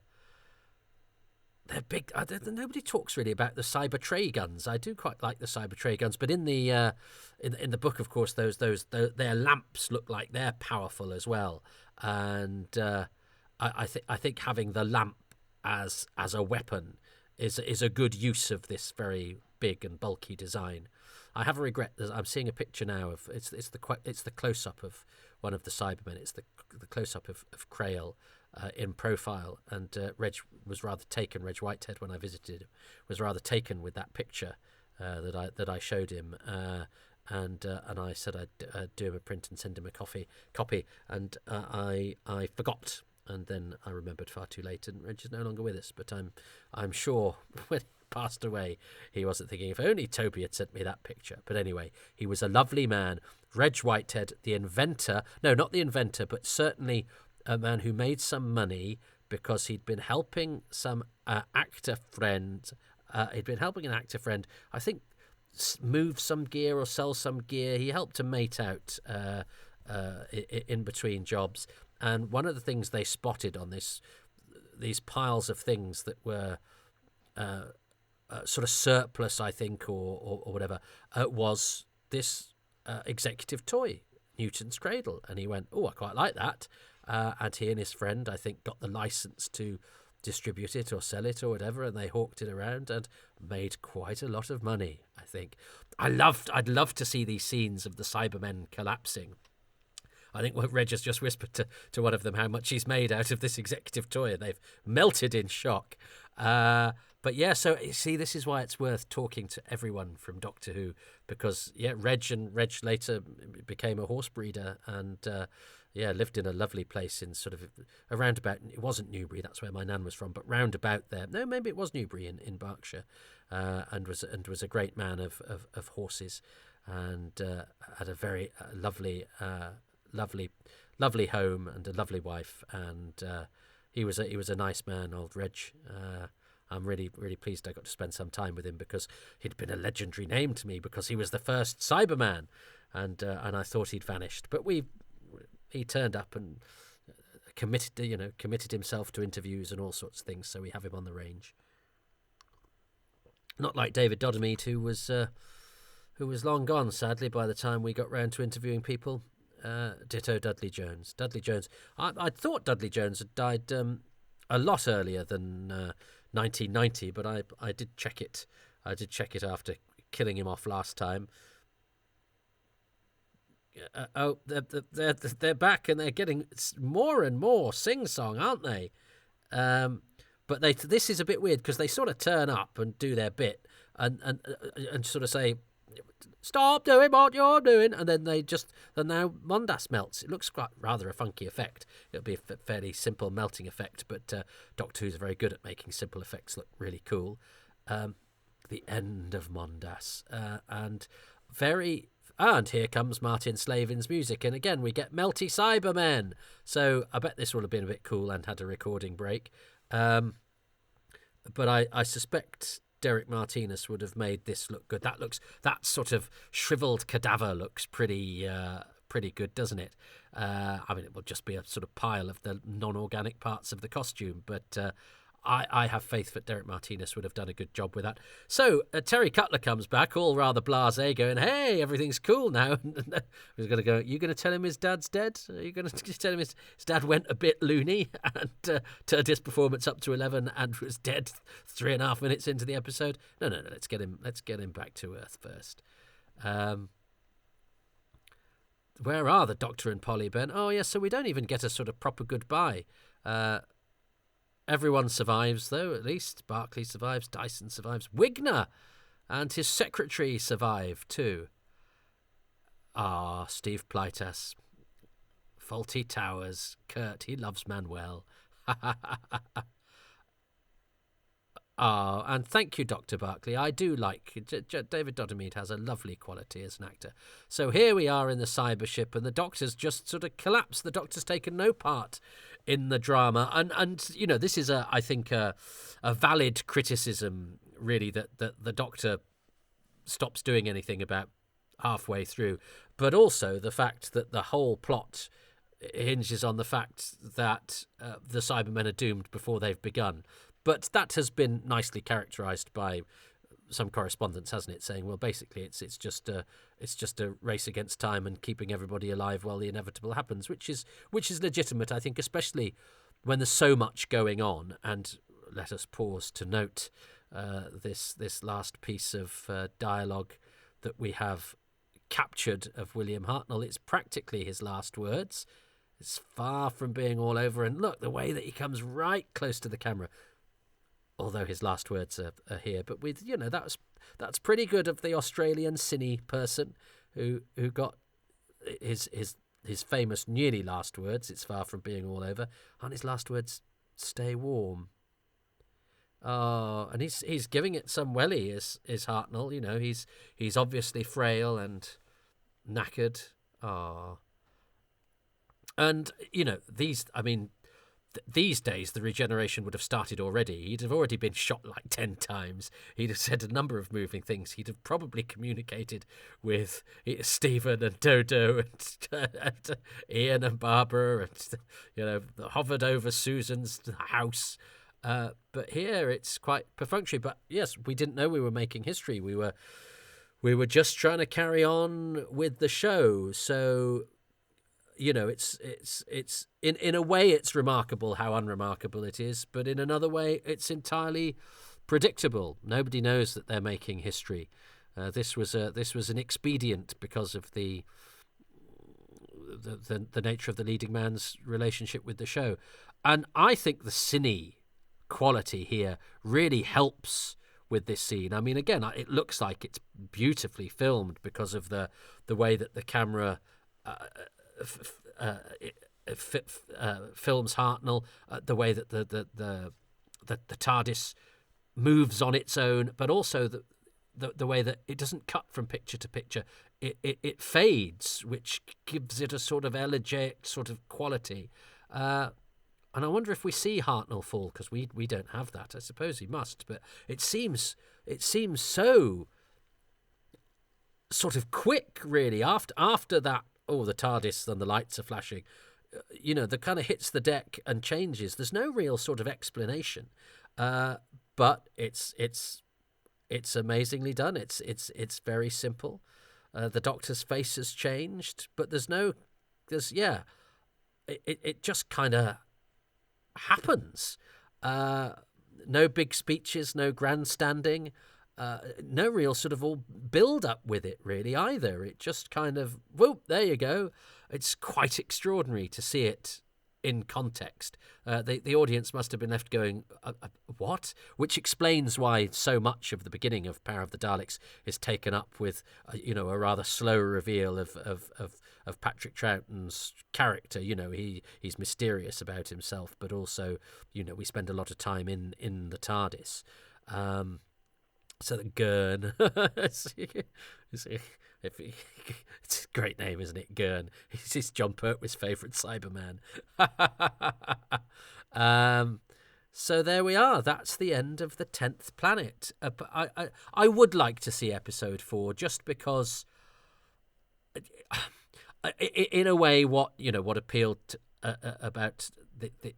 big. Nobody talks really about the cyber tray guns. I do quite like the cyber tray guns, but in the in the book, of course, their lamps look like they're powerful as well. And I think having the lamp as a weapon is a good use of this very big and bulky design. I have a regret that I'm seeing a picture now of it's the close up of one of the Cybermen. It's the close up of Krail. in profile, and Reg was rather taken. Reg Whitehead, when I visited him, was rather taken with that picture that I showed him. And I said I'd do him a print and send him a copy, and I forgot, and then I remembered far too late, and Reg is no longer with us. But I'm sure when he passed away, he wasn't thinking, if only Toby had sent me that picture. But anyway, he was a lovely man. Reg Whitehead, the inventor, no, not the inventor, but certainly a man who made some money because he'd been helping some actor friend. He'd been helping an actor friend, I think, move some gear or sell some gear. He helped a mate out in between jobs, and one of the things they spotted on these piles of things that were sort of surplus, I think, or whatever, was this executive toy, Newton's Cradle. And he went, oh, I quite like that, and he and his friend, I think, got the license to distribute it or sell it or whatever, and they hawked it around and made quite a lot of money, I think. I'd love to see these scenes of the Cybermen collapsing. I think Reg has just whispered to one of them how much he's made out of this executive toy, and they've melted in shock. But yeah, so see, this is why it's worth talking to everyone from Doctor Who, because Reg later became a horse breeder, and lived in a lovely place in sort of around about, it wasn't Newbury, that's where my nan was from, but round about there. No, maybe it was Newbury in Berkshire, and was a great man of horses, and had a very lovely home and a lovely wife, and he was a nice man, old Reg. I'm really pleased I got to spend some time with him, because he'd been a legendary name to me because he was the first Cyberman, and I thought he'd vanished, but he turned up and committed himself to interviews and all sorts of things, so we have him on the range. Not like David Doddermead, who was long gone, sadly, by the time we got round to interviewing people. Ditto Dudley Jones. I thought Dudley Jones had died a lot earlier than 1990, but I did check it. I did check it after killing him off last time. They're back, and they're getting more and more sing-song, aren't they? But this is a bit weird, because they sort of turn up and do their bit and sort of say, stop doing what you're doing, and then now Mondas melts. It looks rather a funky effect. It'll be a fairly simple melting effect, but Doctor Who's very good at making simple effects look really cool. The end of Mondas, and here comes Martin Slavin's music, and again we get melty Cybermen. So I bet this will have been a bit cool and had a recording break. But I suspect Derek Martinez would have made this look good. That sort of shriveled cadaver looks pretty good, doesn't it? I mean, it will just be a sort of pile of the non-organic parts of the costume, but I have faith that Derek Martinez would have done a good job with that. So Terry Cutler comes back, all rather blasé, going, "Hey, everything's cool now." He's going to go, "You going to tell him his dad's dead? Are you going to tell him his dad went a bit loony and turned his performance up to 11 and was dead 3.5 minutes into the episode?" No. Let's get him back to Earth first. Where are the Doctor and Polly, Ben? Oh yes, so we don't even get a sort of proper goodbye. Everyone survives, though, at least. Barclay survives, Dyson survives, Wigner and his secretary survive, too. Steve Plytas. Faulty Towers. Kurt, he loves Manuel. And thank you, Dr. Barclay. I do like... David Doddermead has a lovely quality as an actor. So here we are in the cyber ship, and the Doctor's just sort of collapsed. The Doctor's taken no part in the drama. And you know, this is, I think, a valid criticism, really, that the Doctor stops doing anything about halfway through. But also the fact that the whole plot hinges on the fact that the Cybermen are doomed before they've begun. But that has been nicely characterised by some correspondence, hasn't it? Saying, well, basically, it's just a race against time and keeping everybody alive while the inevitable happens, which is legitimate, I think, especially when there's so much going on. And let us pause to note this last piece of dialogue that we have captured of William Hartnell. It's practically his last words. It's far from being all over. And look, the way that he comes right close to the camera, although his last words are here. But with that's pretty good of the Australian cine person who got his famous nearly last words. It's far from being all over. Aren't his last words stay warm? Oh, and he's giving it some welly, is Hartnell. He's obviously frail and knackered. Oh. And, these days the regeneration would have started already. He'd have already been shot like 10 times. He'd have said a number of moving things. He'd have probably communicated with Stephen and Dodo and Ian and Barbara and, hovered over Susan's house. But here it's quite perfunctory. But yes, we didn't know we were making history. We were just trying to carry on with the show. So, it's in a way it's remarkable how unremarkable it is, but in another way it's entirely predictable. Nobody knows that they're making history. This was an expedient because of the nature of the leading man's relationship with the show, and I think the cine quality here really helps with this scene. I mean, again, it looks like it's beautifully filmed because of the way that the camera films Hartnell, the way that the TARDIS moves on its own, but also the way that it doesn't cut from picture to picture. It fades, which gives it a sort of elegiac sort of quality. And I wonder if we see Hartnell fall, because we don't have that. I suppose he must, but it seems so sort of quick, really. After that, the TARDIS and the lights are flashing. The kind of hits the deck and changes. There's no real sort of explanation, but it's amazingly done. It's very simple. The Doctor's face has changed, but it just kind of happens. No big speeches, no grandstanding. No real sort of all build-up with it, really, either. It just kind of, whoop, there you go. It's quite extraordinary to see it in context. The audience must have been left going, what? Which explains why so much of the beginning of Power of the Daleks is taken up with, a rather slow reveal of Patrick Troughton's character. He's mysterious about himself, but also, we spend a lot of time in the TARDIS. So the Gurn, it's a great name, isn't it? Gurn. It's John Pertwee's favourite Cyberman. So there we are. That's the end of the 10th planet. I would like to see episode 4, just because, in a way, what appealed about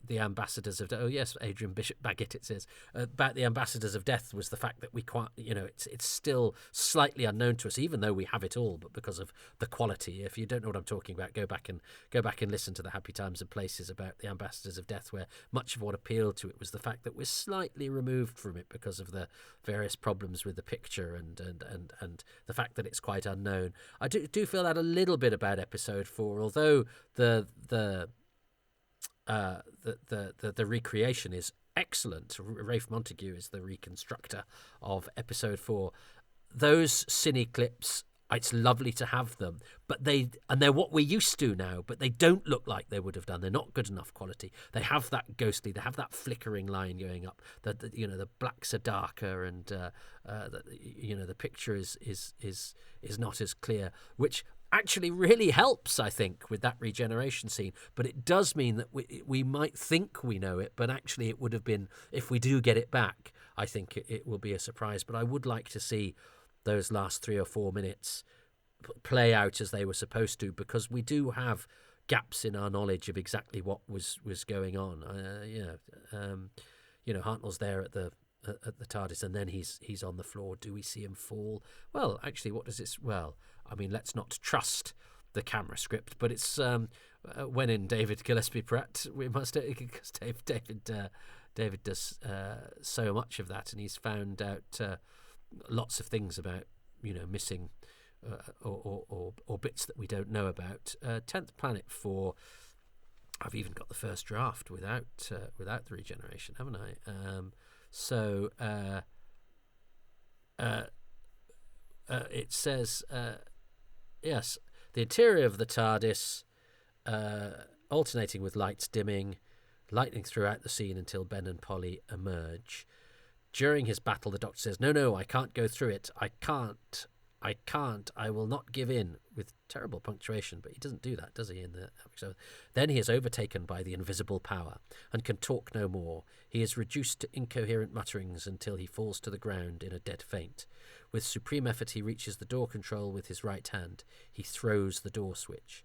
the ambassadors of Adrian Bishop Baggett, it says about the ambassadors of death, was the fact that we quite it's still slightly unknown to us, even though we have it all, but because of the quality. If you don't know what I'm talking about, go back and listen to the Happy Times and Places about the ambassadors of death, where much of what appealed to it was the fact that we're slightly removed from it because of the various problems with the picture and the fact that it's quite unknown. I do feel that a little bit about episode 4, although the recreation is excellent. Rafe Montague is the reconstructor of episode 4. Those cine clips, it's lovely to have them, but they're what we're used to now, but they don't look like they would have done. They're not good enough quality. They have that ghostly, they have that flickering line going up. The blacks are darker, and the picture is not as clear, which actually really helps, I think, with that regeneration scene. But it does mean that we might think we know it, but actually it would have been, if we do get it back, I think it will be a surprise. But I would like to see those last 3 or 4 minutes play out as they were supposed to, because we do have gaps in our knowledge of exactly what was going on. Hartnell's there at the TARDIS, and then he's on the floor. Do we see him fall? Well, actually, what does this? Well, I mean, let's not trust the camera script, but it's when in David Gillespie Pratt, we must, because David does so much of that, and he's found out lots of things about missing or bits that we don't know about. 10th Planet 4. I've even got the first draft without the regeneration, haven't I? It says, yes, the interior of the TARDIS, alternating with lights dimming, lightning throughout the scene until Ben and Polly emerge. During his battle, the Doctor says, no, I can't go through it. I can't, I will not give in, with terrible punctuation, but he doesn't do that, does he, in the episode? Then he is overtaken by the invisible power and can talk no more. He is reduced to incoherent mutterings until he falls to the ground in a dead faint. With supreme effort, he reaches the door control with his right hand. He throws the door switch.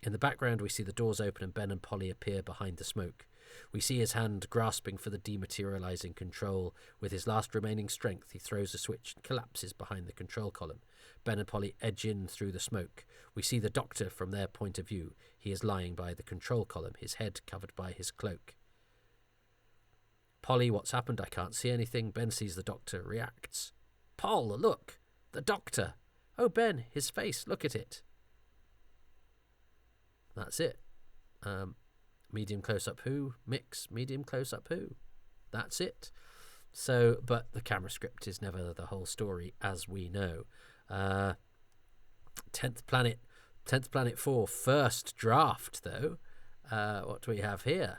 In the background, we see the doors open and Ben and Polly appear behind the smoke. We see his hand grasping for the dematerializing control. With his last remaining strength, he throws a switch and collapses behind the control column. Ben and Polly edge in through the smoke. We see the Doctor from their point of view. He is lying by the control column, his head covered by his cloak. Polly, what's happened? I can't see anything. Ben sees the Doctor, reacts. Paul, look! The Doctor! Oh, Ben, his face, look at it. That's it. Medium close-up who? Mix, medium close-up who? That's it. So, but the camera script is never the whole story, as we know. 10th Planet 4, first draft, though. What do we have here?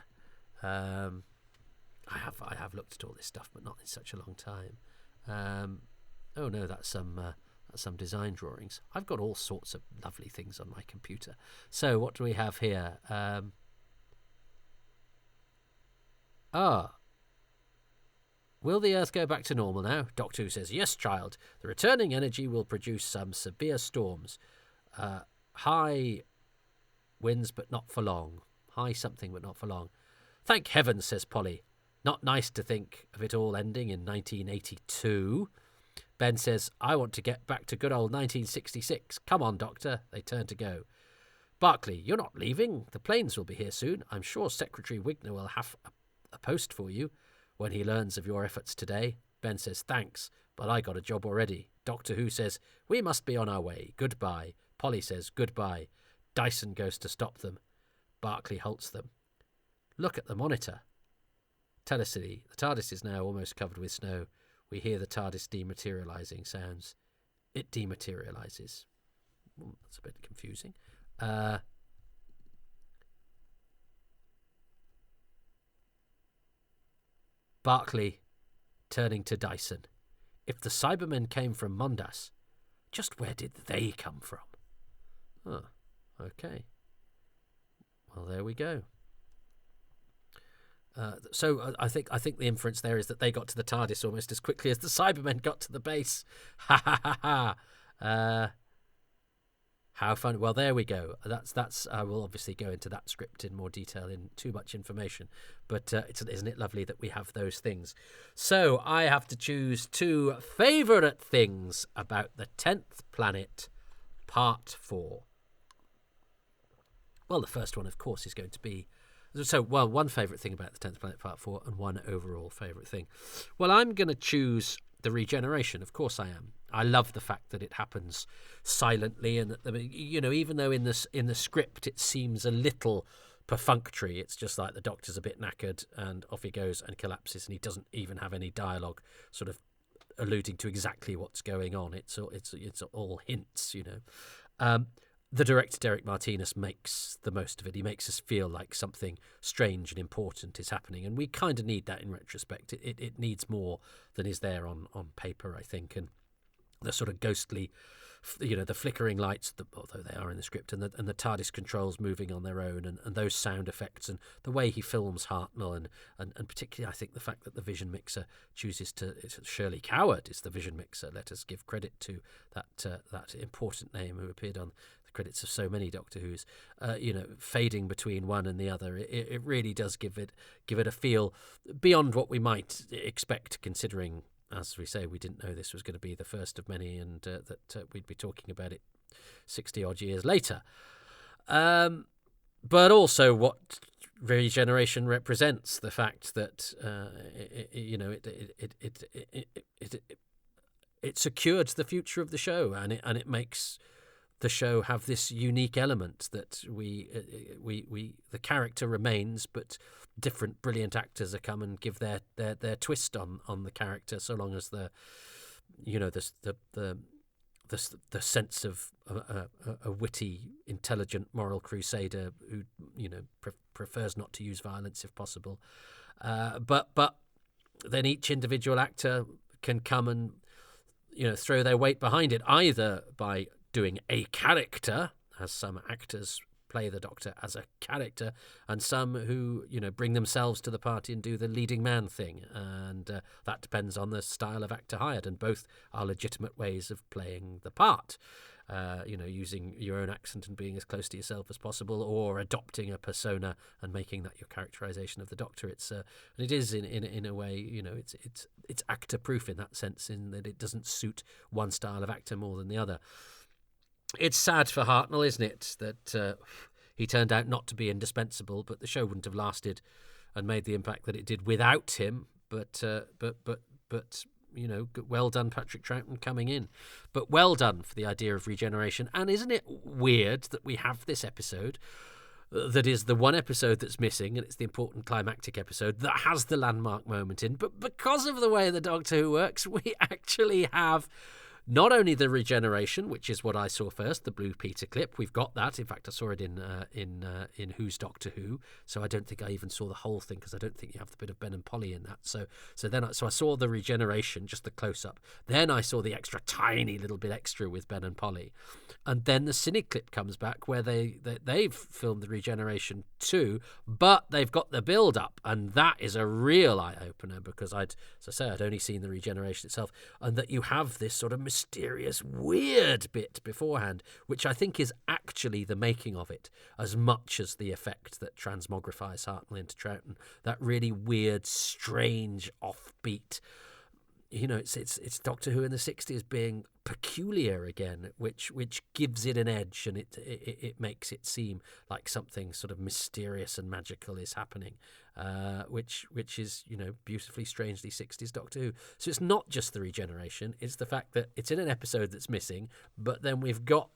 I have looked at all this stuff, but not in such a long time. Oh no, that's some design drawings. I've got all sorts of lovely things on my computer. So what do we have here? Will the Earth go back to normal now? Doctor Who says, yes, child. The returning energy will produce some severe storms. High winds, but not for long. High something, but not for long. Thank heavens, says Polly. Not nice to think of it all ending in 1982. Ben says, I want to get back to good old 1966. Come on, Doctor. They turn to go. Barclay, you're not leaving. The planes will be here soon. I'm sure Secretary Wigner will have a post for you when he learns of your efforts today. Ben says, thanks, but I got a job already. Doctor Who says, we must be on our way. Goodbye. Polly says, goodbye. Dyson goes to stop them. Barclay halts them. Look at the monitor. Telecity. The TARDIS is now almost covered with snow. We hear the TARDIS dematerializing sounds. It dematerializes. That's a bit confusing. Barclay, turning to Dyson. If the Cybermen came from Mondas, just where did they come from? Oh, okay. Well, there we go. So I think the inference there is that they got to the TARDIS almost as quickly as the Cybermen got to the base. Ha ha ha ha. How fun! Well, there we go. That's. I will obviously go into that script in more detail in too much information, but isn't it lovely that we have those things? So I have to choose two favourite things about the 10th Planet, Part 4. Well, the first one, of course, is going to be. So, well, one favourite thing about the 10th Planet Part 4 and one overall favourite thing. Well, I'm going to choose the regeneration. Of course I am. I love the fact that it happens silently and that, even though in the script it seems a little perfunctory, it's just like the Doctor's a bit knackered and off he goes and collapses and he doesn't even have any dialogue sort of alluding to exactly what's going on. It's all hints, The director, Derek Martinez, makes the most of it. He makes us feel like something strange and important is happening, and we kind of need that in retrospect. It needs more than is there on paper, I think, and the sort of ghostly, the flickering lights, although they are in the script, and the TARDIS controls moving on their own, and those sound effects, and the way he films Hartnell, and particularly I think the fact that the vision mixer chooses to, Shirley Coward is the vision mixer. Let us give credit to that important name who appeared on the credits of so many Doctor Who's, fading between one and the other. It really does give it a feel beyond what we might expect, considering, as we say, we didn't know this was going to be the first of many, and that we'd be talking about it 60-odd years later. But also what regeneration represents, the fact that it secured the future of the show, and it makes the show have this unique element that the character remains, but different brilliant actors are come and give their twist on the character, so long as the sense of a witty, intelligent moral crusader who prefers not to use violence if possible, but then each individual actor can come and throw their weight behind it, either by doing a character, as some actors play the Doctor as a character, and some who bring themselves to the party and do the leading man thing, and that depends on the style of actor hired, and both are legitimate ways of playing the part. Using your own accent and being as close to yourself as possible, or adopting a persona and making that your characterization of the Doctor. And it is in a way, it's actor proof in that sense, in that it doesn't suit one style of actor more than the other. It's sad for Hartnell, isn't it, that he turned out not to be indispensable, but the show wouldn't have lasted and made the impact that it did without him. But well done, Patrick Troughton, coming in. But well done for the idea of regeneration. And isn't it weird that we have this episode that is the one episode that's missing, and it's the important climactic episode that has the landmark moment in, but because of the way the Doctor Who works, we actually have not only the regeneration, which is what I saw first, the Blue Peter clip. We've got that. In fact, I saw it in Who's Doctor Who. So I don't think I even saw the whole thing, because I don't think you have the bit of Ben and Polly in that. So I saw the regeneration, just the close up. Then I saw the extra tiny little bit extra with Ben and Polly, and then the cine clip comes back where they've filmed the regeneration too, but they've got the build up, and that is a real eye opener, because I'd only seen the regeneration itself, and that you have this sort of mysterious, weird bit beforehand, which I think is actually the making of it, as much as the effect that transmogrifies Hartnell into Troughton. That really weird, strange, offbeat. It's Doctor Who in the 60s being peculiar again, which gives it an edge, and it makes it seem like something sort of mysterious and magical is happening, which is beautifully, strangely 60s Doctor Who. So it's not just the regeneration; it's the fact that it's in an episode that's missing, but then we've got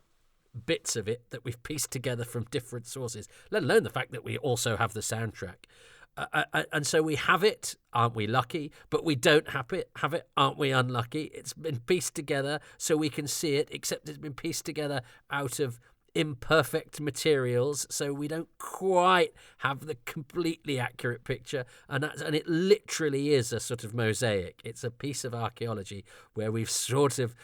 bits of it that we've pieced together from different sources. Let alone the fact that we also have the soundtrack. And so we have it, aren't we lucky? But we don't have it, aren't we unlucky? It's been pieced together so we can see it, except it's been pieced together out of imperfect materials, so we don't quite have the completely accurate picture. And it literally is a sort of mosaic. It's a piece of archaeology where we've sort of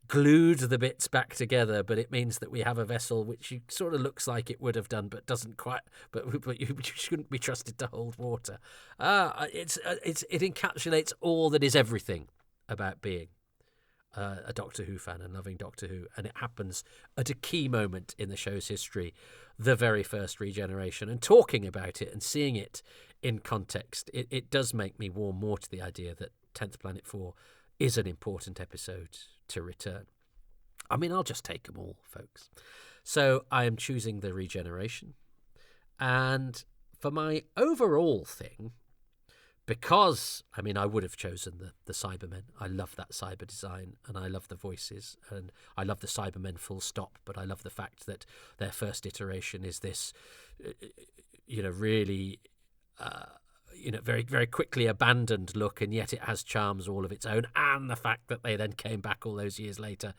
glued the bits back together, but it means that we have a vessel which sort of looks like it would have done, but doesn't quite. But you shouldn't be trusted to hold water. It encapsulates all that is everything about being a Doctor Who fan and loving Doctor Who, and it happens at a key moment in the show's history, the very first regeneration, and talking about it and seeing it in context. It does make me warm more to the idea that 10th Planet 4 is an important episode to return. I mean, I'll just take them all, folks. So I am choosing the regeneration. And for my overall thing, because, I would have chosen the Cybermen. I love that cyber design, and I love the voices, and I love the Cybermen full stop, but I love the fact that their first iteration is this, really... very, very quickly abandoned look, and yet it has charms all of its own. And the fact that they then came back all those years later,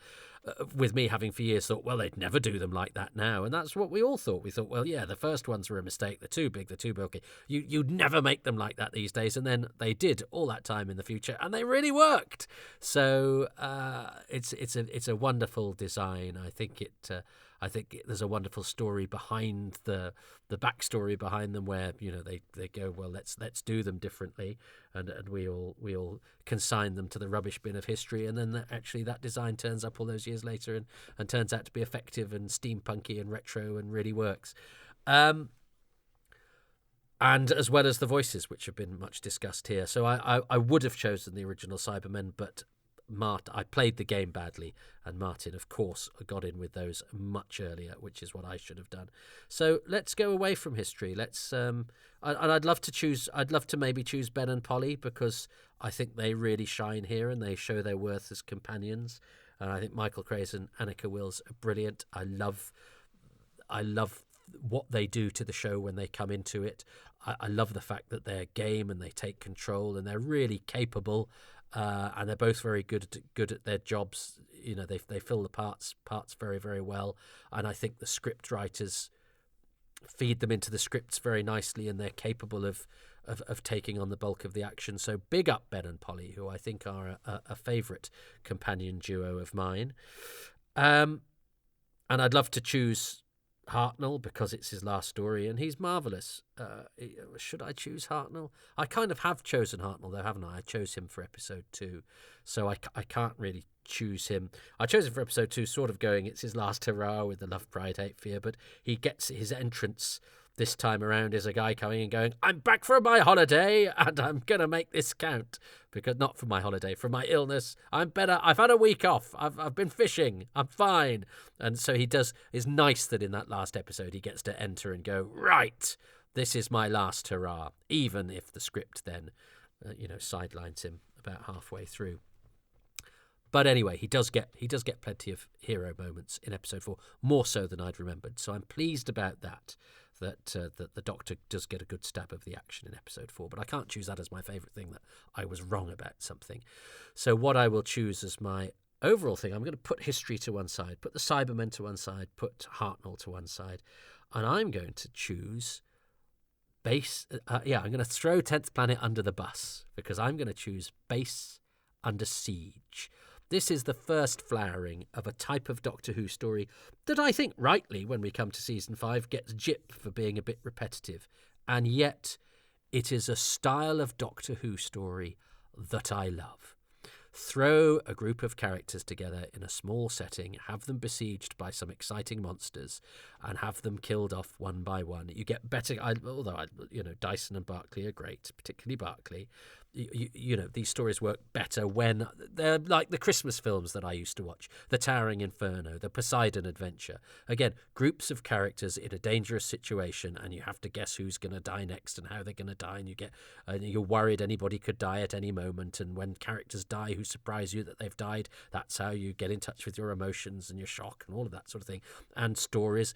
with me having for years thought, well, they'd never do them like that now. And that's what we all thought. We thought, well, yeah, the first ones were a mistake. They're too big, they're too bulky. You'd never make them like that these days. And then they did all that time in the future, and they really worked. So it's a wonderful design. I think there's a wonderful story behind the backstory behind them, where they go, well, let's do them differently, and we all consign them to the rubbish bin of history, and then actually that design turns up all those years later and turns out to be effective and steampunky and retro and really works. And as well as the voices, which have been much discussed here. So I would have chosen the original Cybermen, but I played the game badly, and Martin, of course, got in with those much earlier, which is what I should have done. So let's go away from history. Let's and I'd love to maybe choose Ben and Polly, because I think they really shine here and they show their worth as companions. And I think Michael Craze and Annika Wills are brilliant. I love what they do to the show when they come into it. I love the fact that they're game and they take control and they're really capable, and they're both very good at their jobs. You know, they fill the parts very, very well. And I think the script writers feed them into the scripts very nicely, and they're capable of taking on the bulk of the action. So big up Ben and Polly, who I think are a favourite companion duo of mine. And I'd love to choose Hartnell because it's his last story and he's marvellous. Should I choose Hartnell? I kind of have chosen Hartnell though, haven't I? I chose him for episode 2, so I can't really choose him. I chose him for episode 2 sort of going, it's his last hurrah with the Love, Pride, Hate, Fear, but he gets his entrance this time around as a guy coming and going, I'm back from my holiday and I'm going to make this count. Because not from my holiday, from my illness. I'm better. I've had a week off. I've been fishing. I'm fine. And so he does. It's nice that in that last episode he gets to enter and go, right, this is my last hurrah. Even if the script then, sidelines him about halfway through. But anyway, he does get plenty of hero moments in episode 4, more so than I'd remembered. So I'm pleased about that the Doctor does get a good stab of the action in episode 4. But I can't choose that as my favourite thing, that I was wrong about something. So what I will choose as my overall thing, I'm going to put history to one side, put the Cybermen to one side, put Hartnell to one side, and I'm going to choose base. I'm going to throw 10th Planet under the bus because I'm going to choose Base Under Siege. This is the first flowering of a type of Doctor Who story that I think rightly, when we come to season 5, gets gypped for being a bit repetitive. And yet it is a style of Doctor Who story that I love. Throw a group of characters together in a small setting, have them besieged by some exciting monsters, and have them killed off one by one. You get better, although Dyson and Barclay are great, particularly Barclay. These stories work better when they're like the Christmas films that I used to watch, The Towering Inferno, The Poseidon Adventure. Again, groups of characters in a dangerous situation, and you have to guess who's going to die next and how they're going to die, and you're worried anybody could die at any moment. And when characters die who surprise you that they've died, that's how you get in touch with your emotions and your shock and all of that sort of thing. And stories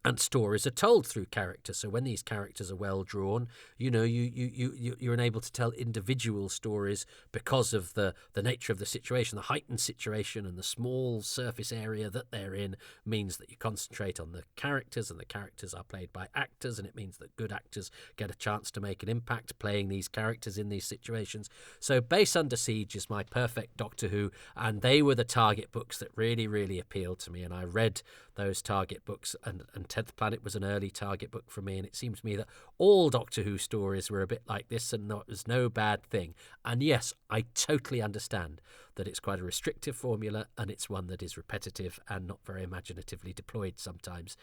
are told through character. So when these characters are well drawn, you're unable to tell individual stories because of the nature of the situation. The heightened situation and the small surface area that they're in means that you concentrate on the characters, and the characters are played by actors, and it means that good actors get a chance to make an impact playing these characters in these situations. So Base Under Siege is my perfect Doctor Who, and they were the target books that really, really appealed to me, and I read those target books, and 10th Planet was an early target book for me, and it seems to me that all Doctor Who stories were a bit like this, and it was no bad thing. And yes, I totally understand that it's quite a restrictive formula, and it's one that is repetitive and not very imaginatively deployed sometimes.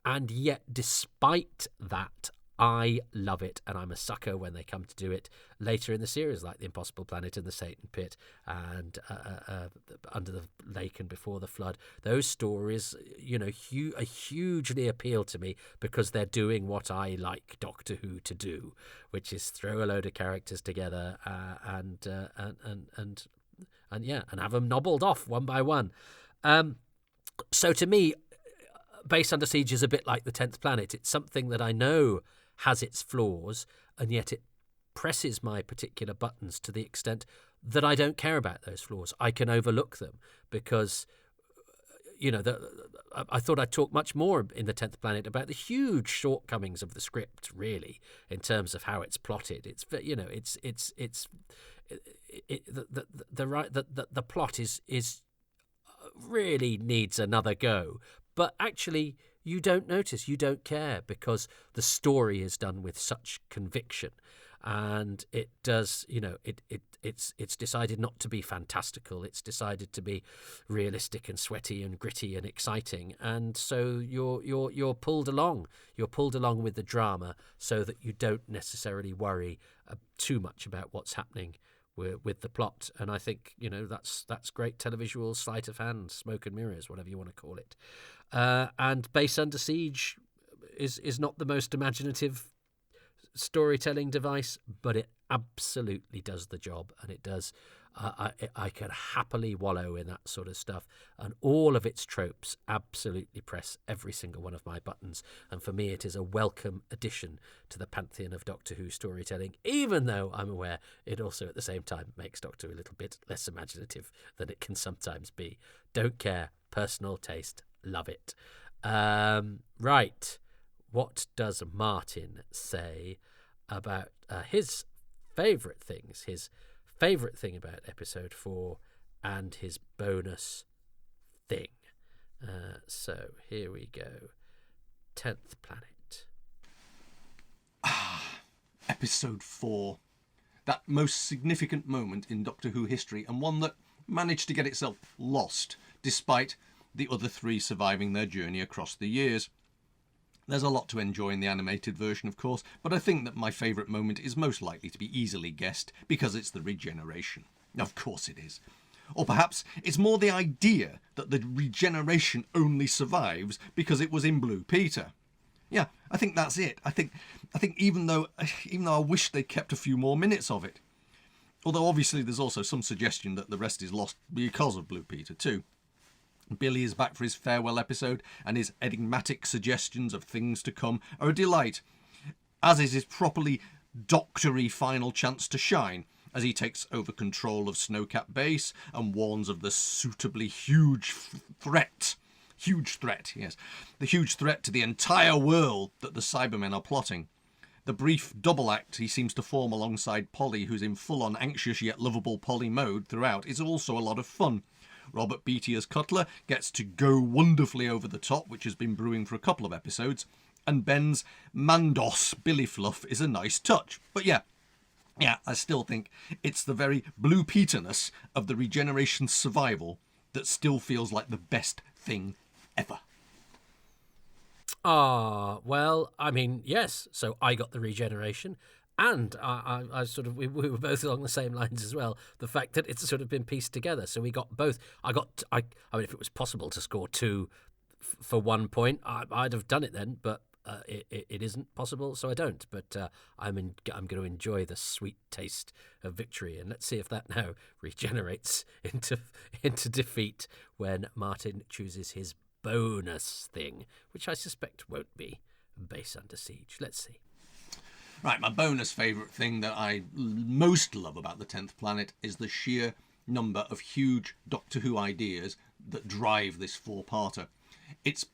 And yet, despite that, I love it, and I'm a sucker when they come to do it later in the series, like The Impossible Planet and The Satan Pit and Under the Lake and Before the Flood. Those stories, hugely appeal to me because they're doing what I like Doctor Who to do, which is throw a load of characters together and have them nobbled off one by one. So to me, Base Under Siege is a bit like the 10th Planet. It's something that I know has its flaws, and yet it presses my particular buttons to the extent that I don't care about those flaws. I can overlook them because, I thought I'd talk much more in the 10th Planet about the huge shortcomings of the script, really, in terms of how it's plotted. It's, the plot is really needs another go, but actually you don't notice, you don't care, because the story is done with such conviction, and it does, it's decided not to be fantastical. It's decided to be realistic and sweaty and gritty and exciting, and so you're pulled along. You're pulled along with the drama, so that you don't necessarily worry too much about what's happening with the plot. And I think that's great televisual sleight of hand, smoke and mirrors, whatever you want to call it. And Base Under Siege is not the most imaginative storytelling device, but it absolutely does the job, and it does I can happily wallow in that sort of stuff, and all of its tropes absolutely press every single one of my buttons. And for me, it is a welcome addition to the pantheon of Doctor Who storytelling, even though I'm aware it also at the same time makes Doctor Who a little bit less imaginative than it can sometimes be. Don't care, personal taste, love it. Right, what does Martin say about his favourite things, his favourite thing about episode 4 and his bonus thing? So here we go. 10th Planet. Episode 4. That most significant moment in Doctor Who history, and one that managed to get itself lost, despite the other 3 surviving their journey across the years. There's a lot to enjoy in the animated version, of course, but I think that my favourite moment is most likely to be easily guessed, because it's the regeneration. Of course it is. Or perhaps it's more the idea that the regeneration only survives because it was in Blue Peter. Yeah, I think that's it. I think even though I wish they kept a few more minutes of it. Although obviously there's also some suggestion that the rest is lost because of Blue Peter too. Billy is back for his farewell episode, and his enigmatic suggestions of things to come are a delight, as is his properly doctory final chance to shine, as he takes over control of Snowcap Base and warns of the suitably huge threat, yes, the huge threat to the entire world that the Cybermen are plotting. The brief double act he seems to form alongside Polly, who's in full-on anxious yet lovable Polly mode throughout, is also a lot of fun. Robert Beatty as Cutler gets to go wonderfully over the top, which has been brewing for a couple of episodes, and Ben's Mandos Billy Fluff is a nice touch. But yeah, I still think it's the very Blue Peterness of the regeneration survival that still feels like the best thing ever. Well, I mean, yes, so I got the regeneration. And I sort of we were both along the same lines as well. The fact that it's sort of been pieced together, so we got both. I mean, if it was possible to score 2 for 1 point, I'd have done it then. But it isn't possible, so I don't. But I'm going to enjoy the sweet taste of victory, and let's see if that now regenerates into defeat when Martin chooses his bonus thing, which I suspect won't be Base Under Siege. Let's see. Right, my bonus favourite thing that I most love about the 10th Planet is the sheer number of huge Doctor Who ideas that drive this 4-parter. It's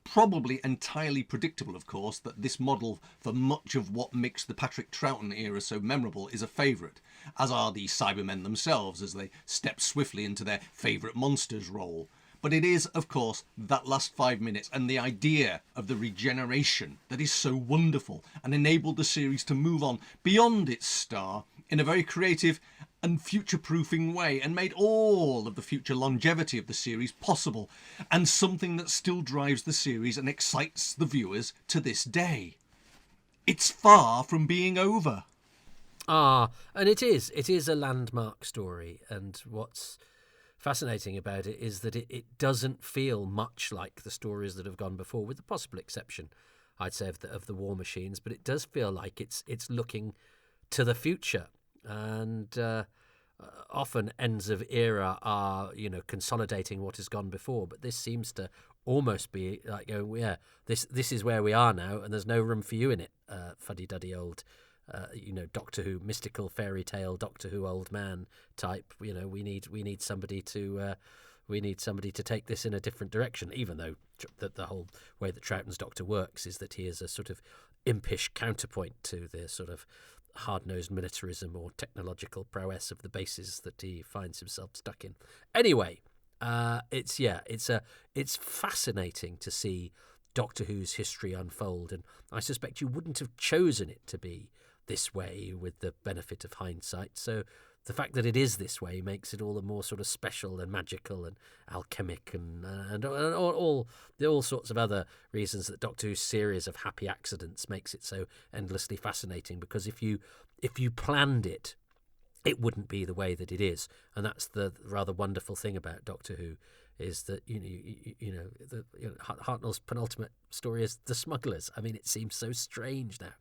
probably entirely predictable, of course, that this model for much of what makes the Patrick Troughton era so memorable is a favourite, as are the Cybermen themselves as they step swiftly into their favourite monsters role. But it is, of course, that last 5 minutes and the idea of the regeneration that is so wonderful and enabled the series to move on beyond its star in a very creative and future-proofing way, and made all of the future longevity of the series possible, and something that still drives the series and excites the viewers to this day. It's far from being over. And it is a landmark story, and what's fascinating about it is that it doesn't feel much like the stories that have gone before, with the possible exception, I'd say, of the War Machines. But it does feel like it's looking to the future, and often ends of era are consolidating what has gone before. But this seems to almost be like going, yeah, this is where we are now, and there's no room for you in it, fuddy-duddy old. Doctor Who mystical fairy tale Doctor Who old man type. We need somebody to take this in a different direction. Even though the whole way that Troughton's Doctor works is that he is a sort of impish counterpoint to the sort of hard-nosed militarism or technological prowess of the bases that he finds himself stuck in. Anyway, it's fascinating to see Doctor Who's history unfold, and I suspect you wouldn't have chosen it to be this way with the benefit of hindsight. So the fact that it is this way makes it all the more sort of special and magical and alchemic and all sorts of other reasons that Doctor Who's series of happy accidents makes it so endlessly fascinating. Because if you planned it, it wouldn't be the way that it is, and that's the rather wonderful thing about Doctor Who, is that Hartnell's penultimate story is The Smugglers. I mean, it seems so strange now.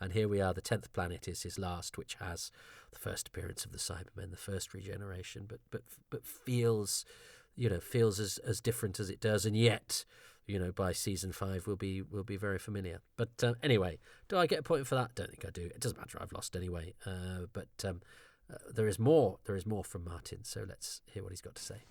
And here we are. The 10th Planet is his last, which has the first appearance of the Cybermen, the first regeneration, but feels as different as it does, and yet, by season 5 will be very familiar. But anyway, do I get a point for that? Don't think I do. It doesn't matter. I've lost anyway. But there is more. There is more from Martin. So let's hear what he's got to say.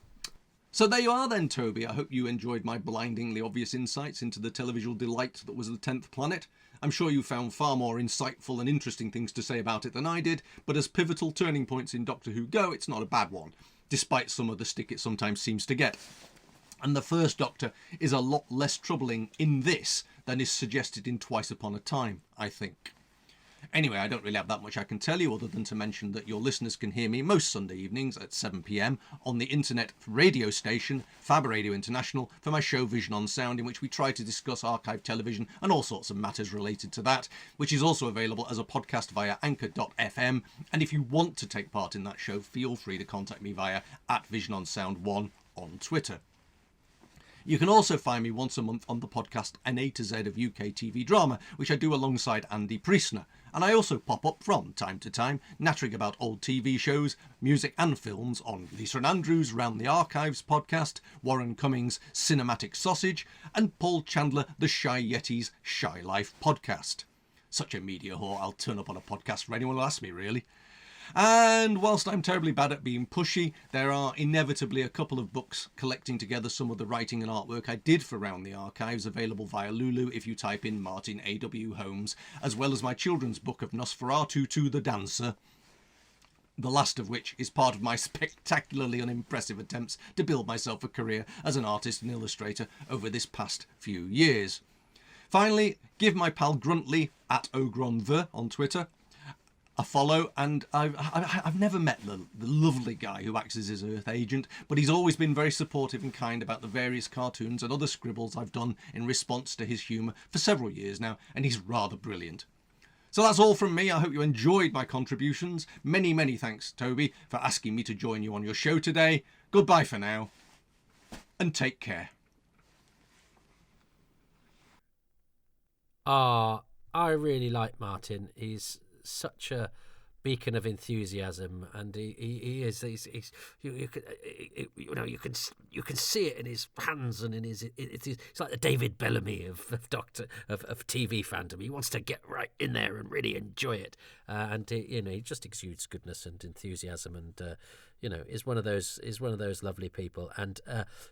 So there you are then, Toby. I hope you enjoyed my blindingly obvious insights into the televisual delight that was the 10th Planet. I'm sure you found far more insightful and interesting things to say about it than I did, but as pivotal turning points in Doctor Who go, it's not a bad one, despite some of the stick it sometimes seems to get. And the First Doctor is a lot less troubling in this than is suggested in Twice Upon a Time, I think. Anyway, I don't really have that much I can tell you other than to mention that your listeners can hear me most Sunday evenings at 7 p.m. on the internet radio station Fab Radio International for my show Vision on Sound, in which we try to discuss archive television and all sorts of matters related to that, which is also available as a podcast via anchor.fm. And if you want to take part in that show, feel free to contact me via @VisionOnSound1 on Twitter. You can also find me once a month on the podcast An A to Z of UK TV drama, which I do alongside Andy Priestner. And I also pop up from time to time, nattering about old TV shows, music and films on Lisa and Andrew's Round the Archives podcast, Warren Cummings' Cinematic Sausage, and Paul Chandler the Shy Yeti's Shy Life podcast. Such a media whore, I'll turn up on a podcast for anyone who asks me, really. And whilst I'm terribly bad at being pushy, there are inevitably a couple of books collecting together some of the writing and artwork I did for Round the Archives, available via Lulu if you type in Martin A.W. Holmes, as well as my children's book of Nosferatu to the Dancer, the last of which is part of my spectacularly unimpressive attempts to build myself a career as an artist and illustrator over this past few years. Finally, give my pal Gruntley @ogronver on Twitter a follow, and I've never met the lovely guy who acts as his Earth agent, but he's always been very supportive and kind about the various cartoons and other scribbles I've done in response to his humour for several years now, and he's rather brilliant. So that's all from me. I hope you enjoyed my contributions. Many, many thanks, Toby, for asking me to join you on your show today. Goodbye for now, and take care. I really like Martin. He's such a beacon of enthusiasm, and he is. You can see it in his hands and in his. It's like the David Bellamy of TV fandom. He wants to get right in there and really enjoy it, and he just exudes goodness and enthusiasm, and is one of those lovely people. And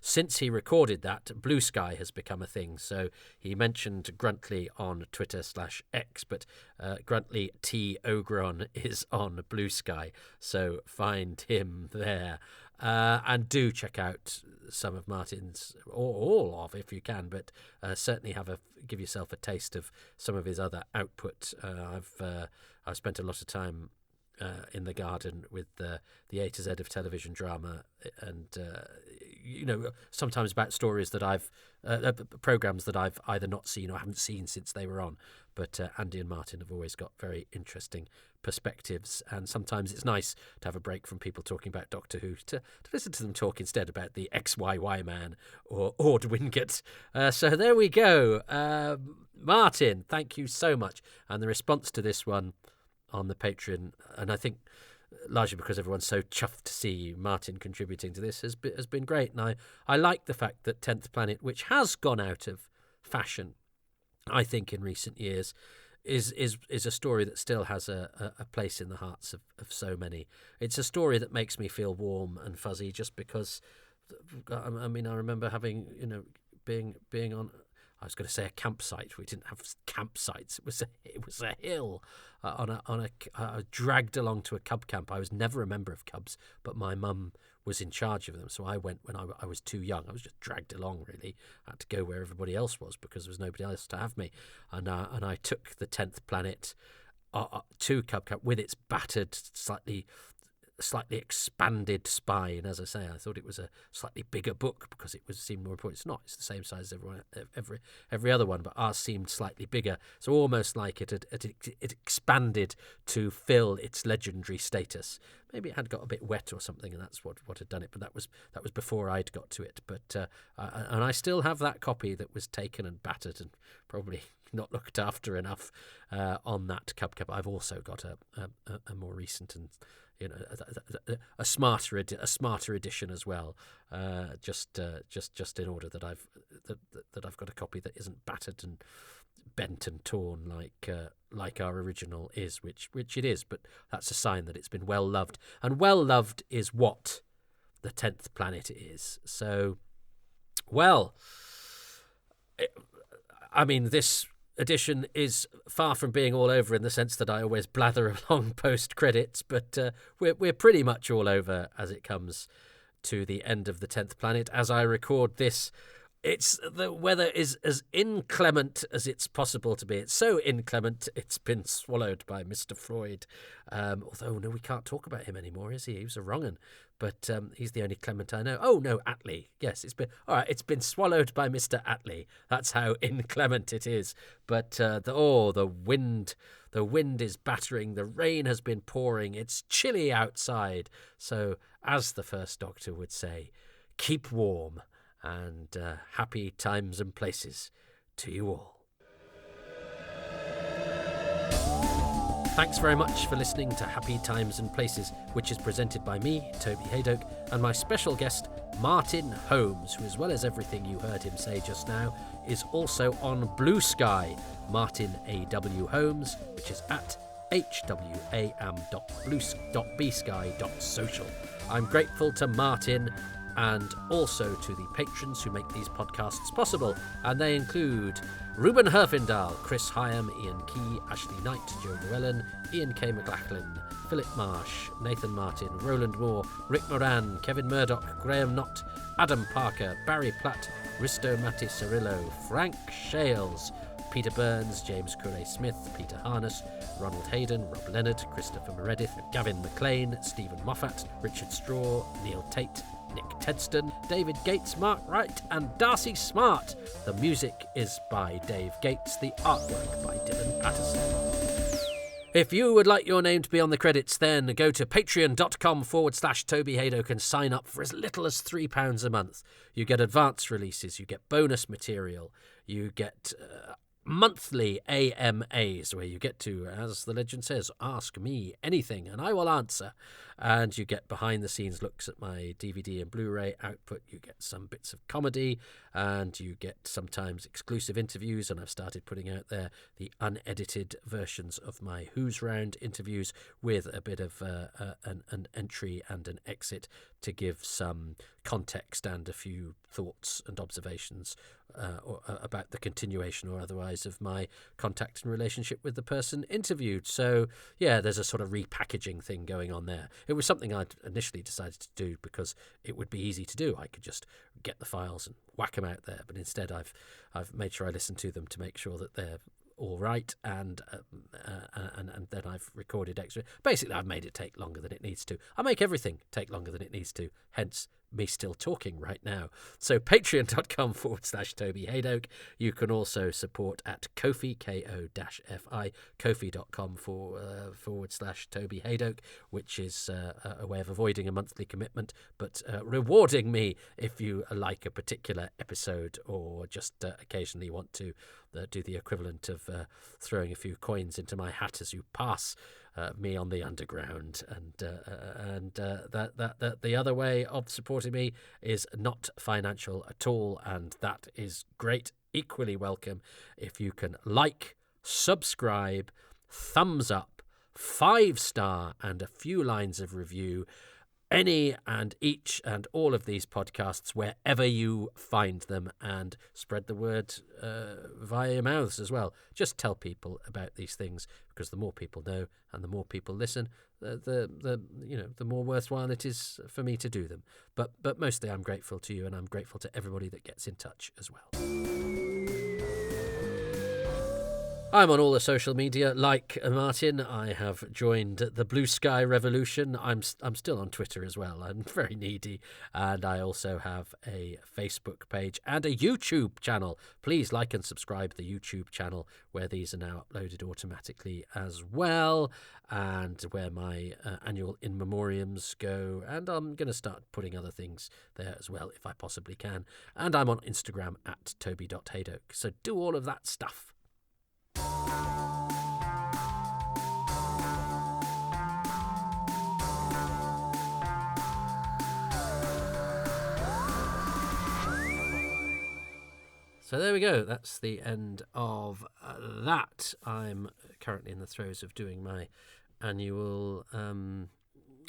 since he recorded that, Blue Sky has become a thing. So he mentioned Gruntley on Twitter /X, but Gruntley T Ogron is on Blue Sky. So find him there. And do check out some of Martin's, or all of, if you can, but certainly give yourself a taste of some of his other output. I've spent a lot of time in the garden with the A to Z of television drama, and sometimes about stories that I've programs that I've either not seen or haven't seen since they were on. But Andy and Martin have always got very interesting perspectives, and sometimes it's nice to have a break from people talking about Doctor Who to listen to them talk instead about the XYY man or Ord Wingate. So there we go. Martin, thank you so much. And the response to this one on the Patreon, and I think largely because everyone's so chuffed to see Martin contributing to this, has been great. And I like the fact that 10th Planet, which has gone out of fashion, I think, in recent years, is a story that still has a place in the hearts of so many. It's a story that makes me feel warm and fuzzy just because, I mean, I remember having, being on, I was going to say a campsite. We didn't have campsites. It was a hill I was dragged along to a cub camp. I was never a member of Cubs, but my mum was in charge of them, so I went when I was too young. I was just dragged along, really. I had to go where everybody else was because there was nobody else to have me, and I took the 10th Planet to Cub Camp with its battered, slightly slightly expanded spine. As I say, I thought it was a slightly bigger book because it seemed more important. It's not. It's the same size as every other one, but ours seemed slightly bigger. So almost like it expanded to fill its legendary status. Maybe it had got a bit wet or something, and that's what had done it. But that was before I'd got to it. But and I still have that copy that was taken and battered and probably not looked after enough on that cub. I've also got a more recent and a smarter edition as well. Just in order that I've got a copy that isn't battered and bent and torn like our original is, which it is. But that's a sign that it's been well loved, and well loved is what the 10th Planet is. So, well, I mean, this edition is far from being all over in the sense that I always blather along post credits, but we're pretty much all over as it comes to the end of the 10th Planet. As I record this, the weather is as inclement as it's possible to be. It's so inclement it's been swallowed by Mr. Freud. Although no, we can't talk about him anymore, is he? He was a wrong 'un. But he's the only Clement I know. Oh no, Attlee. Yes, it's been swallowed by Mr. Attlee. That's how inclement it is. But the wind is battering. The rain has been pouring. It's chilly outside. So, as the First Doctor would say, keep warm. And happy times and places to you all. Thanks very much for listening to Happy Times and Places, which is presented by me, Toby Haydock, and my special guest, Martin Holmes, who, as well as everything you heard him say just now, is also on Blue Sky. Martin A.W. Holmes, which is at hwam.bsky.social. I'm grateful to Martin and also to the patrons who make these podcasts possible, and they include Ruben Herfindahl, Chris Hyam, Ian Key, Ashley Knight, Joe Llewellyn, Ian K. McLachlan, Philip Marsh, Nathan Martin, Roland Moore, Rick Moran, Kevin Murdoch, Graham Knott, Adam Parker, Barry Platt, Risto Matti Cirillo, Frank Shales, Peter Burns, James Curray-Smith, Peter Harness, Ronald Hayden, Rob Leonard, Christopher Meredith, Gavin McLean, Stephen Moffat, Richard Straw, Neil Tate, Nick Tedston, David Gates, Mark Wright, and Darcy Smart. The music is by Dave Gates, the artwork by Dylan Patterson. If you would like your name to be on the credits, then go to patreon.com/Toby Haydock and sign up for as little as £3 a month. You get advance releases, you get bonus material, you get monthly AMAs where you get to, as the legend says, ask me anything and I will answer. And you get behind the scenes looks at my DVD and Blu-ray output. You get some bits of comedy and you get sometimes exclusive interviews, and I've started putting out there the unedited versions of my Who's Round interviews with a bit of an entry and an exit to give some context and a few thoughts and observations about the continuation or otherwise of my contact and relationship with the person interviewed. So, yeah, there's a sort of repackaging thing going on there. It was something I'd initially decided to do because it would be easy to do. I could just get the files and whack them out there. But instead, I've made sure I listen to them to make sure that they're all right, and then I've recorded extra. Basically, I've made it take longer than it needs to. I make everything take longer than it needs to, hence me still talking right now. So patreon.com/Toby Haydock. You can also support at Ko-fi, Ko-fi, Ko-fi.com/Toby Haydock, which is a way of avoiding a monthly commitment, but rewarding me if you like a particular episode or just occasionally want to do the equivalent of throwing a few coins into my hat as you pass me on the underground. And the other way of supporting me is not financial at all, and that is great, equally welcome if you can like, subscribe, thumbs up, 5-star and a few lines of review any and each and all of these podcasts wherever you find them, and spread the word via your mouths as well. Just tell people about these things, because the more people know and the more people listen, the more worthwhile it is for me to do them. But mostly I'm grateful to you, and I'm grateful to everybody that gets in touch as well. I'm on all the social media. Like Martin, I have joined the Blue Sky Revolution. I'm still on Twitter as well. I'm very needy. And I also have a Facebook page and a YouTube channel. Please like and subscribe to the YouTube channel, where these are now uploaded automatically as well, and where my annual in memoriams go. And I'm going to start putting other things there as well if I possibly can. And I'm on Instagram at toby.haydock. So do all of that stuff. So there we go. That's the end of that. I'm currently in the throes of doing my annual,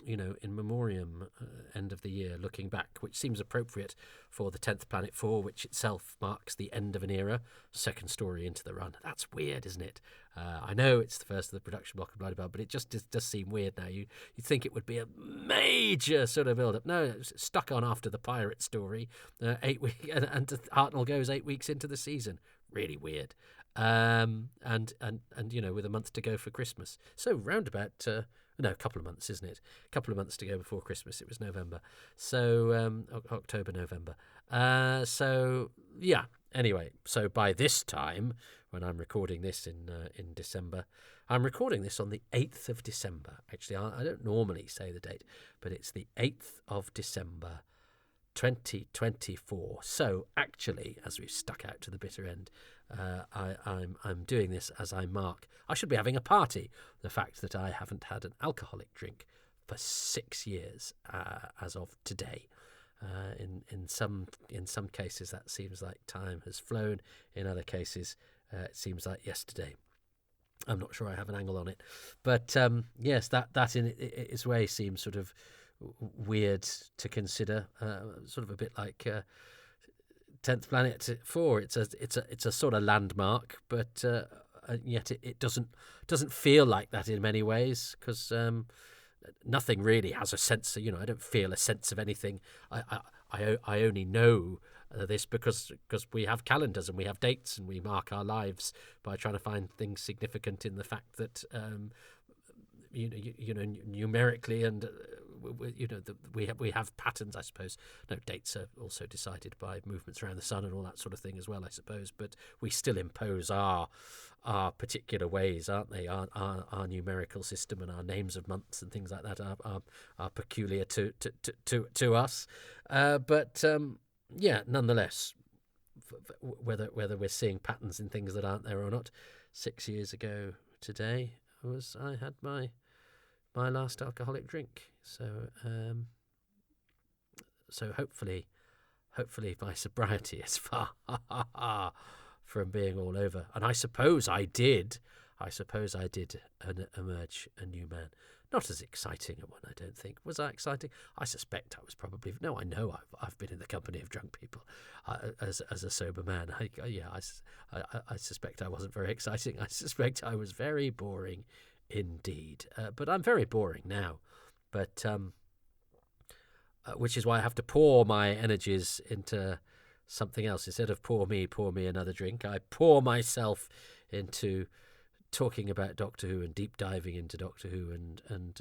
in memoriam end of the year, looking back, which seems appropriate for the 10th Planet 4, which itself marks the end of an era, second story into the run. That's weird, isn't it? I know it's the first of the production block of Bloody Bell, but it just does seem weird now. You'd think it would be a major sort of build-up. No, it's stuck on after the pirate story, 8 weeks, and Hartnell goes 8 weeks into the season. Really weird. And with a month to go for Christmas. So round about... a couple of months, isn't it? A couple of months to go before Christmas. It was November. So, October, November. Anyway, so by this time, when I'm recording this in December, I'm recording this on the 8th of December. Actually, I don't normally say the date, but it's the 8th of December, 2024. So, actually, as we've stuck out to the bitter end, I'm doing this as I mark. I should be having a party. The fact that I haven't had an alcoholic drink for 6 years as of today. In some cases, that seems like time has flown. In other cases, it seems like yesterday. I'm not sure I have an angle on it, but yes, that in its way seems sort of weird to consider. Sort of a bit like 10th Planet 4. It's a sort of landmark, but yet it doesn't feel like that in many ways, because nothing really has a sense. I don't feel a sense of anything. I only know this because we have calendars and we have dates and we mark our lives by trying to find things significant in the fact that numerically, and we have patterns, I suppose. No, dates are also decided by movements around the sun and all that sort of thing as well, I suppose. But we still impose our particular ways, aren't they? Our numerical system and our names of months and things like that are peculiar to us. Nonetheless, whether we're seeing patterns in things that aren't there or not. 6 years ago today I had my last alcoholic drink. So hopefully my sobriety is far from being all over. And I suppose I did emerge a new man. Not as exciting a one, I don't think. Was I exciting? I suspect I was probably... No, I know I've been in the company of drunk people as a sober man. I suspect I wasn't very exciting. I suspect I was very boring indeed. But I'm very boring now. But which is why I have to pour my energies into something else. Instead of pour me another drink, I pour myself into talking about Doctor Who and deep diving into Doctor Who and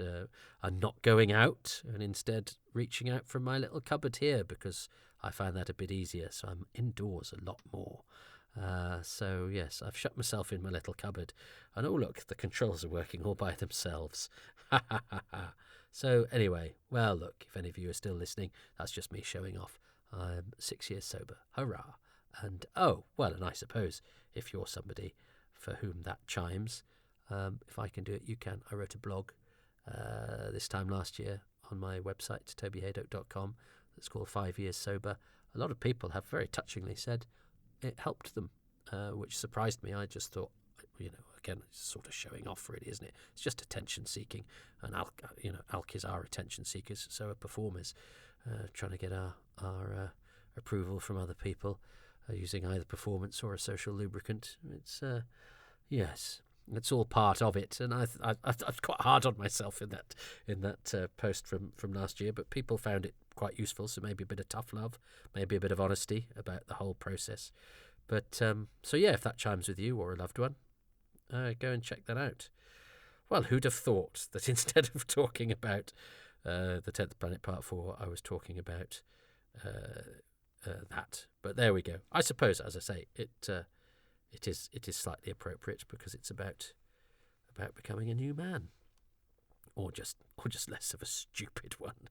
not going out, and instead reaching out from my little cupboard here, because I find that a bit easier. So I'm indoors a lot more. So yes, I've shut myself in my little cupboard, and oh look, the controls are working all by themselves. So anyway, well look, if any of you are still listening, that's just me showing off. I'm 6 years sober. Hurrah. And and I suppose if you're somebody for whom that chimes, if I can do it, you can. I wrote a blog this time last year on my website, tobyhaydock.com. It's called 5 Years Sober. A lot of people have very touchingly said it helped them, which surprised me. I just thought, again, it's sort of showing off, really, isn't it? It's just attention seeking, and alkies are attention seekers, so are performers, trying to get our approval from other people, using either performance or a social lubricant. It's yes, it's all part of it, and I've quite hard on myself in that post from last year, but people found it quite useful. So maybe a bit of tough love, maybe a bit of honesty about the whole process. But if that chimes with you or a loved one, go and check that out. Well, who'd have thought that instead of talking about the 10th Planet Part 4, I was talking about that. But there we go. I suppose, as I say, it is slightly appropriate because it's about becoming a new man, or just less of a stupid one.